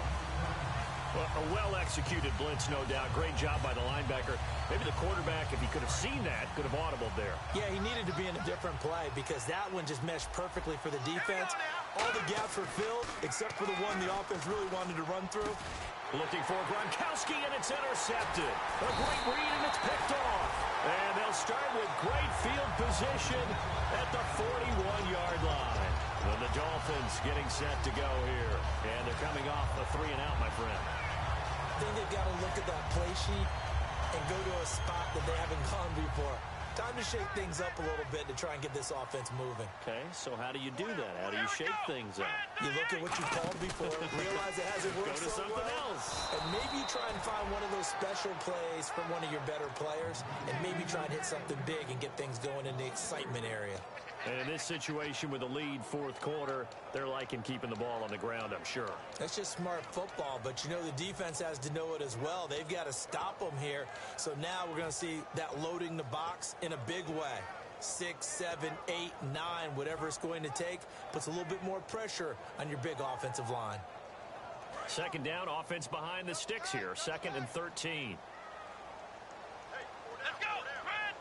Well, a well-executed blitz, no doubt. Great job by the linebacker. Maybe the quarterback, if he could have seen that, could have audibled there. Yeah, he needed to be in a different play because that one just meshed perfectly for the defense. All the gaps were filled except for the one the offense really wanted to run through. Looking for Gronkowski, and it's intercepted. A great read, and it's picked off. And they'll start with great field position at the 41-yard line. And the Dolphins getting set to go here. And they're coming off a 3-and-out, my friend. I think they've got to look at that play sheet and go to a spot that they haven't gone before. Time to shake things up a little bit to try and get this offense moving. Okay, so how do you do that? How do you shake things up? You look at what you called before, realize it hasn't worked so well. Go to something else. And maybe you try and find one of those special plays from one of your better players, and maybe try and hit something big and get things going in the excitement area. And in this situation with a lead fourth quarter, they're liking keeping the ball on the ground, I'm sure. That's just smart football, but you know the defense has to know it as well. They've got to stop them here. So now we're going to see that loading the box in a big way. 6, 7, 8, 9, whatever it's going to take, puts a little bit more pressure on your big offensive line. Second down, offense behind the sticks here. 2nd and 13. Let's go. Red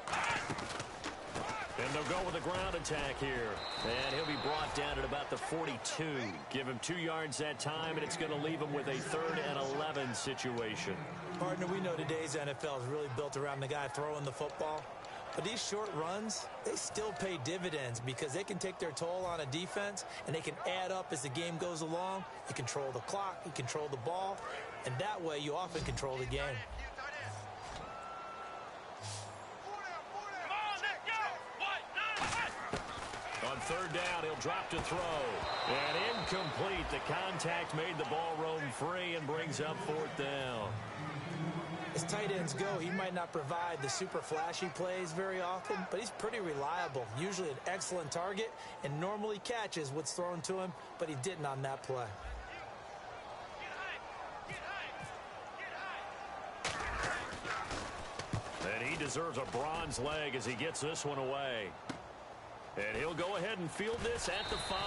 38. And they'll go with a ground attack here. And he'll be brought down at about the 42. Give him 2 yards that time, and it's going to leave him with a 3rd and 11 situation. Partner, we know today's NFL is really built around the guy throwing the football. But these short runs, they still pay dividends because they can take their toll on a defense, and they can add up as the game goes along. You control the clock, you control the ball, and that way you often control the game. On 3rd down, he'll drop to throw. And incomplete. The contact made the ball roam free and brings up 4th down. As tight ends go, he might not provide the super flashy plays very often, but he's pretty reliable. Usually an excellent target and normally catches what's thrown to him, but he didn't on that play. And he deserves a bronze leg as he gets this one away. And he'll go ahead and field this at the 5.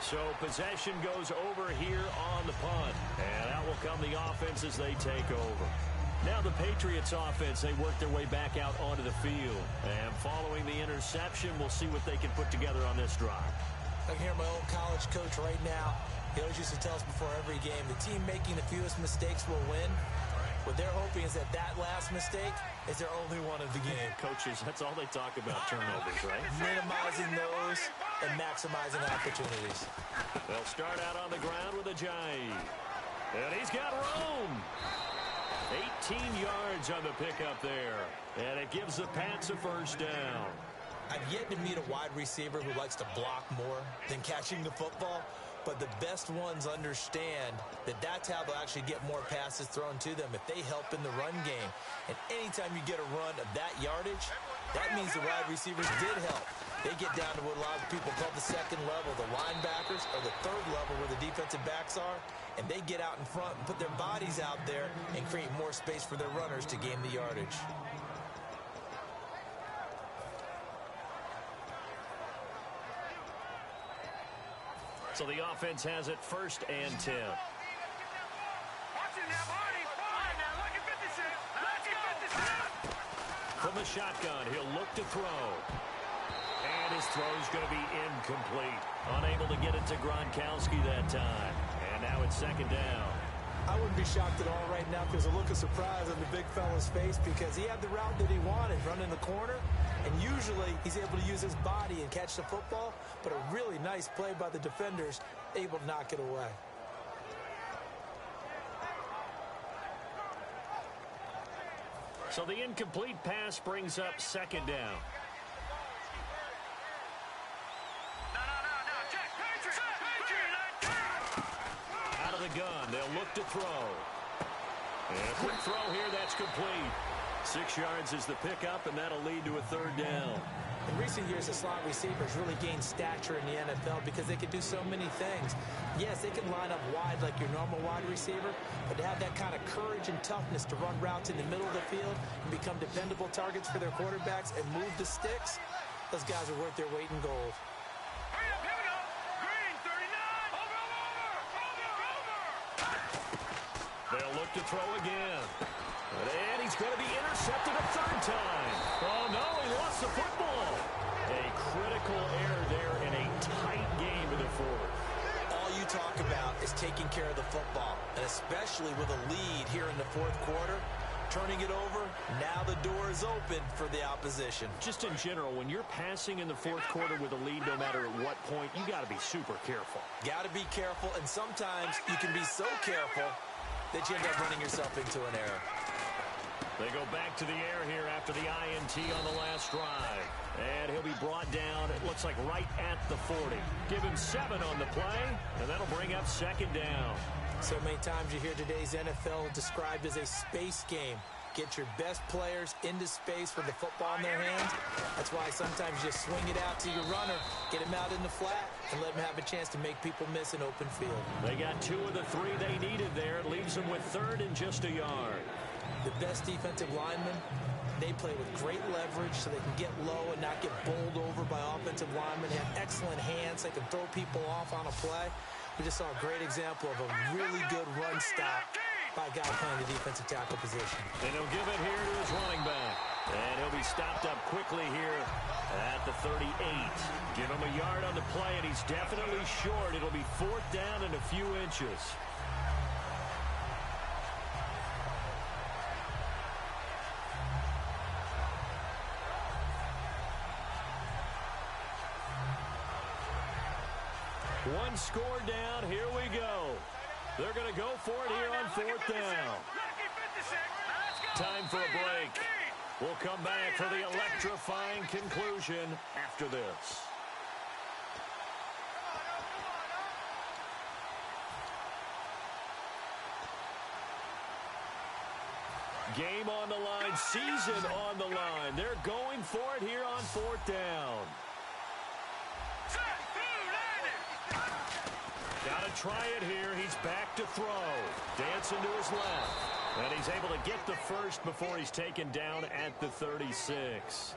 So possession goes over here on the punt. And out will come the offense as they take over. Now the Patriots offense, they work their way back out onto the field. And following the interception, we'll see what they can put together on this drive. I can hear my old college coach right now. He always used to tell us before every game, the team making the fewest mistakes will win. What they're hoping is that last mistake is their only one of the game. Coaches, that's all they talk about, turnovers, right? Minimizing those and maximizing opportunities. They'll start out on the ground with a giant. And he's got room. 18 yards on the pickup there. And it gives the Pats a 1st down. I've yet to meet a wide receiver who likes to block more than catching the football. But the best ones understand that that's how they'll actually get more passes thrown to them if they help in the run game. And anytime you get a run of that yardage, that means the wide receivers did help. They get down to what a lot of people call the 2nd level, the linebackers, or the 3rd level where the defensive backs are, and they get out in front and put their bodies out there and create more space for their runners to gain the yardage. So the offense has it 1st and 10. Watch it now, Marty. Fine now. Look at 56. Let's go. 56. From the shotgun, he'll look to throw. And his throw's going to be incomplete. Unable to get it to Gronkowski that time. And now it's 2nd down. I wouldn't be shocked at all right now because a look of surprise on the big fella's face because he had the route that he wanted, running the corner, and usually he's able to use his body and catch the football, but a really nice play by the defenders, able to knock it away. So the incomplete pass brings up 2nd down. Out of the gun, they'll look to throw. And a quick throw here, that's complete. 6 yards is the pickup, and that'll lead to a 3rd down. In recent years, the slot receivers really gained stature in the NFL because they can do so many things. Yes, they can line up wide like your normal wide receiver, but to have that kind of courage and toughness to run routes in the middle of the field and become dependable targets for their quarterbacks and move the sticks, those guys are worth their weight in gold. Hurry up, here we go. Green, 39. Over. They'll look to throw again. And he's going to be intercepted a third time. Oh, no, he lost the football. A critical error there in a tight game in the fourth. All you talk about is taking care of the football, and especially with a lead here in the fourth quarter, turning it over, now the door is open for the opposition. Just in general, when you're passing in the fourth quarter with a lead, no matter at what point, you got to be super careful. Got to be careful, and sometimes you can be so careful that you end up running yourself into an error. They go back to the air here after the INT on the last drive. And he'll be brought down, it looks like right at the 40. Give him 7 on the play, and that'll bring up second down. So many times you hear today's NFL described as a space game. Get your best players into space with the football in their hands. That's why sometimes you just swing it out to your runner, get him out in the flat, and let him have a chance to make people miss an open field. They got 2 of the 3 they needed there. It leaves them with third and just a yard. The best defensive linemen, they play with great leverage so they can get low and not get bowled over by offensive linemen. They have excellent hands. They can throw people off on a play. We just saw a great example of a really good run stop by a guy playing the defensive tackle position. And he'll give it here to his running back. And he'll be stopped up quickly here at the 38. Give him a yard on the play, and he's definitely short. It'll be fourth down and a few inches. One score down. Here we go. They're going to go for it here on fourth down. Time for a break. We'll come back for the electrifying conclusion after this. Game on the line, season on the line. They're going for it here on fourth down. Got to try it here. He's back to throw. Dancing to his left. And he's able to get the first before he's taken down at the 36.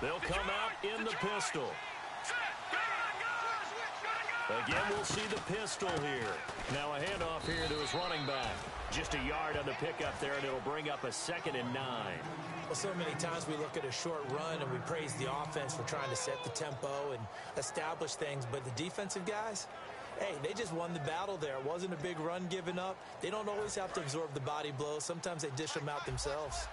They'll come out in the pistol. Again, we'll see the pistol here. Now a handoff here to his running back. Just a yard on the pickup there, and it'll bring up a 2nd and 9. Well, so many times we look at a short run and we praise the offense for trying to set the tempo and establish things, but the defensive guys, hey, they just won the battle there. It wasn't a big run given up. They don't always have to absorb the body blows. Sometimes they dish them out themselves.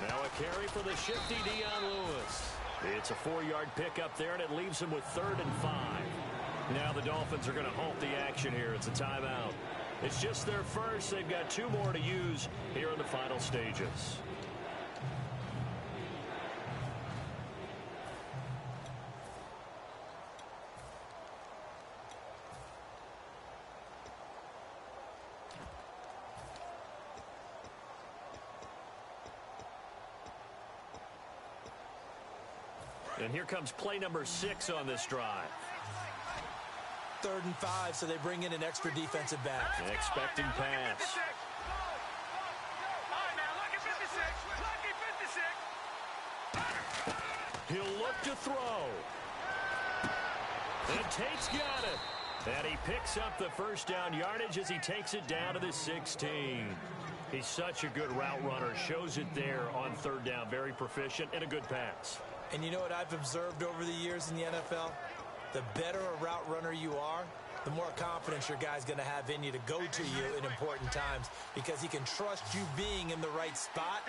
Now a carry for the shifty Dion Lewis. It's a 4-yard pickup there, and it leaves him with 3rd and 5. Now the Dolphins are going to halt the action here. It's a timeout. It's just their first. They've got 2 more to use here in the final stages. And here comes play number 6 on this drive. 3rd and 5, so they bring in an extra defensive back. Expecting pass. He'll look to throw. And Tate's got it. And he picks up the first down yardage as he takes it down to the 16. He's such a good route runner. Shows it there on 3rd down. Very proficient and a good pass. And you know what I've observed over the years in the NFL? The better a route runner you are, the more confidence your guy's going to have in you to go to you in important times because he can trust you being in the right spot,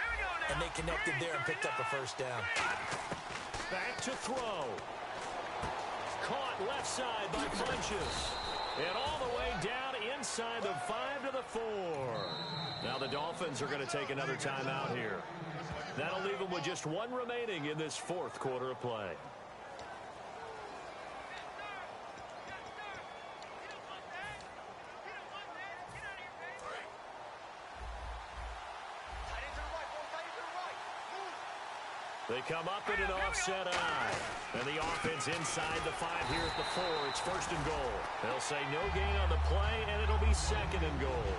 and they connected there and picked up a first down. Back to throw. Caught left side by Funchess. And all the way down inside the 5 to the 4. Now the Dolphins are going to take another timeout here. That'll leave them with just one remaining in this fourth quarter of play. They come up in an offset eye. And the offense inside the 5 here at the 4. It's first and goal. They'll say no gain on the play, and it'll be second and goal.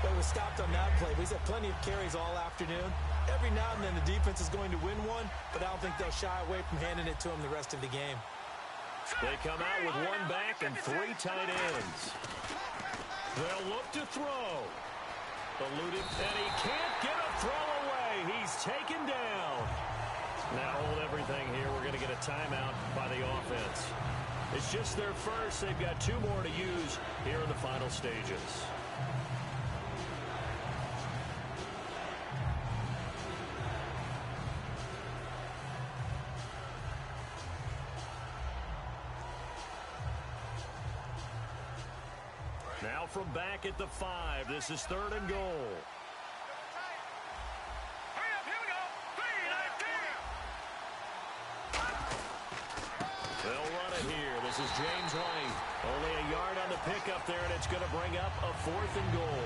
But it was stopped on that play. He's had plenty of carries all afternoon. Every now and then the defense is going to win one, but I don't think they'll shy away from handing it to him the rest of the game. They come out with 1 back and 3 tight ends. They'll look to throw. Eluded, and he can't get a throw away. He's taken down. Now hold everything here. We're going to get a timeout by the offense. It's just their first. They've got 2 more to use here in the final stages. Now from back at the 5, this is third and goal. They'll run it here. This is James White. Only a yard on the pickup there, and it's going to bring up a 4th and goal.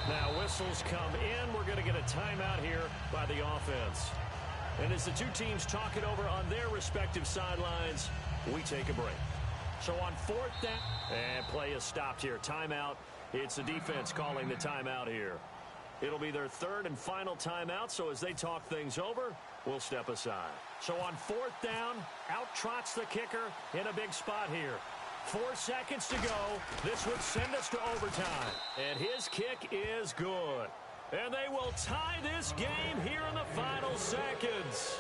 Now whistles come in. We're going to get a timeout here by the offense. And as the 2 teams talk it over on their respective sidelines, we take a break. So on 4th down, and play is stopped here. Timeout. It's the defense calling the timeout here. It'll be their 3rd and final timeout, so as they talk things over, we'll step aside. So on 4th down, out trots the kicker in a big spot here. 4 seconds to go. This would send us to overtime. And his kick is good. And they will tie this game here in the final seconds.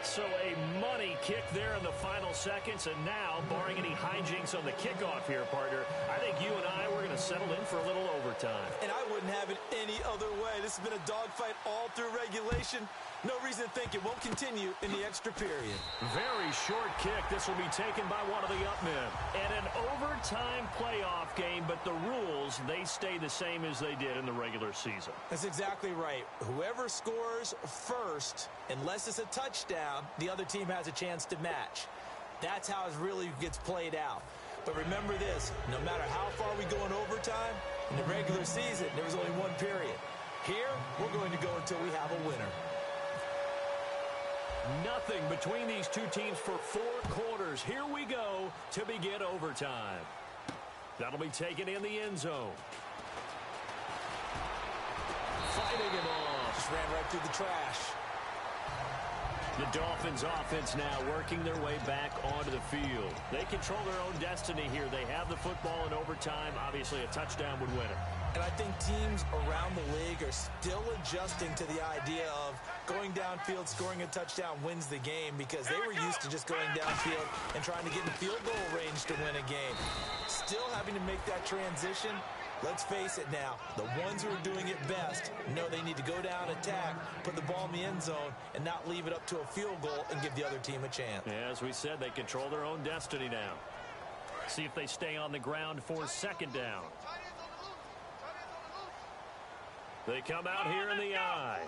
So a money kick there in the final seconds, and now, barring any hijinks on the kickoff here, partner, I think you and I, we're going to settle in for a little overtime. And I wouldn't have it any other way. This has been a dogfight all through regulation. No reason to think it won't continue in the extra period. Very short kick. This will be taken by one of the up men. And an overtime playoff game, but the rules, they stay the same as they did in the regular season. That's exactly right. Whoever scores first, unless it's a touchdown, the other team has a chance to match. That's how it really gets played out. But remember this, no matter how far we go in overtime, in the regular season, there was only 1 period. Here, we're going to go until we have a winner. Nothing between these 2 teams for 4 quarters. Here we go to begin overtime. That'll be taken in the end zone. Fighting him off. Just ran right through the trash. The Dolphins offense now working their way back onto the field. They control their own destiny here. They have the football in overtime. Obviously, a touchdown would win it. And I think teams around the league are still adjusting to the idea of going downfield, scoring a touchdown wins the game, because they were used to just going downfield and trying to get in field goal range to win a game. Still having to make that transition. Let's face it now, the ones who are doing it best know they need to go down, attack, put the ball in the end zone, and not leave it up to a field goal and give the other team a chance. Yeah, as we said, they control their own destiny now. See if they stay on the ground for second down. They come out here in the eye.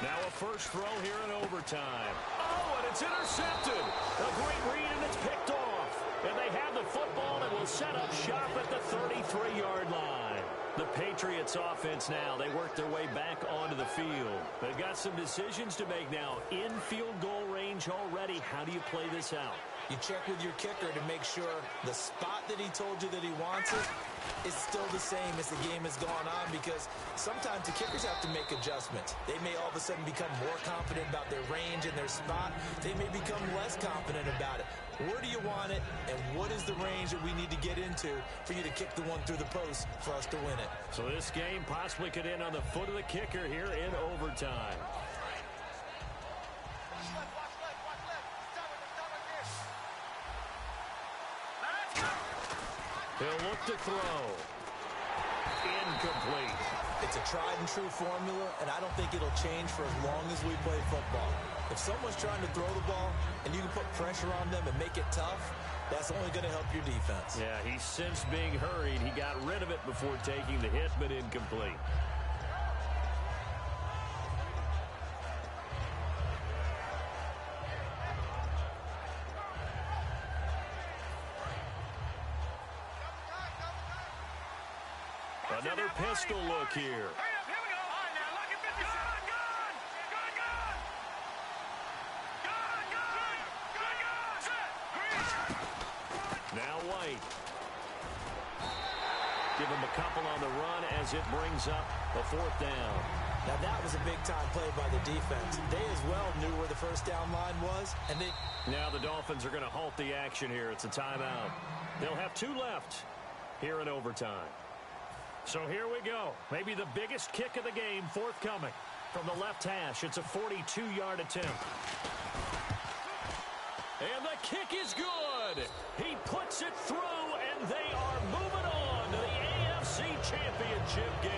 Now a first throw here in overtime. Oh, and it's intercepted. A great read, and it's picked off. And they have the football and will set up shop at the 33-yard line. The Patriots offense now, they work their way back onto the field. They've got some decisions to make now. In field goal range already. How do you play this out? You check with your kicker to make sure the spot that he told you that he wants it is still the same as the game has gone on, because sometimes the kickers have to make adjustments. They may all of a sudden become more confident about their range and their spot. They may become less confident about it. Where do you want it, and what is the range that we need to get into for you to kick the one through the post for us to win it? So this game possibly could end on the foot of the kicker here in overtime. He'll look to throw. Incomplete. It's a tried and true formula, and I don't think it'll change for as long as we play football. If someone's trying to throw the ball and you can put pressure on them and make it tough, that's only going to help your defense. Yeah, he's since being hurried. He got rid of it before taking the hit, but incomplete. Another pistol look here. Here we go. All right, now, look at 50 Good. Set. Now White. Give him a couple on the run as it brings up a fourth down. Now that was a big-time play by the defense. They as well knew where the first down line was, and they... Now the Dolphins are going to halt the action here. It's a timeout. They'll have 2 left here in overtime. So here we go. Maybe the biggest kick of the game forthcoming. From the left hash, it's a 42-yard attempt. And the kick is good. He puts it through, and they are moving on to the AFC Championship game.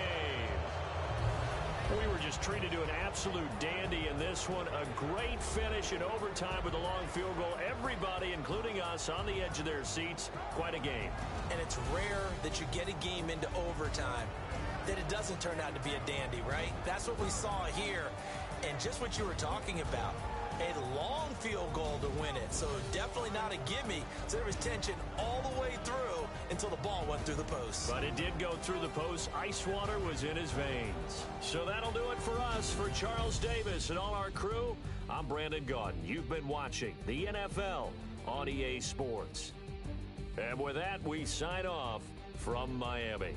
We were just treated to an absolute dandy in this one. A great finish in overtime with a long field goal. Everybody, including us, on the edge of their seats. Quite a game. And it's rare that you get a game into overtime that it doesn't turn out to be a dandy, right? That's what we saw here. And just what you were talking about, a long field goal to win it. So definitely not a gimme. So there was tension all the way through until the ball went through the post. But it did go through the post. Ice water was in his veins. So that'll do it for us. For Charles Davis and all our crew, I'm Brandon Gaudin. You've been watching the NFL on EA Sports. And with that, we sign off from Miami.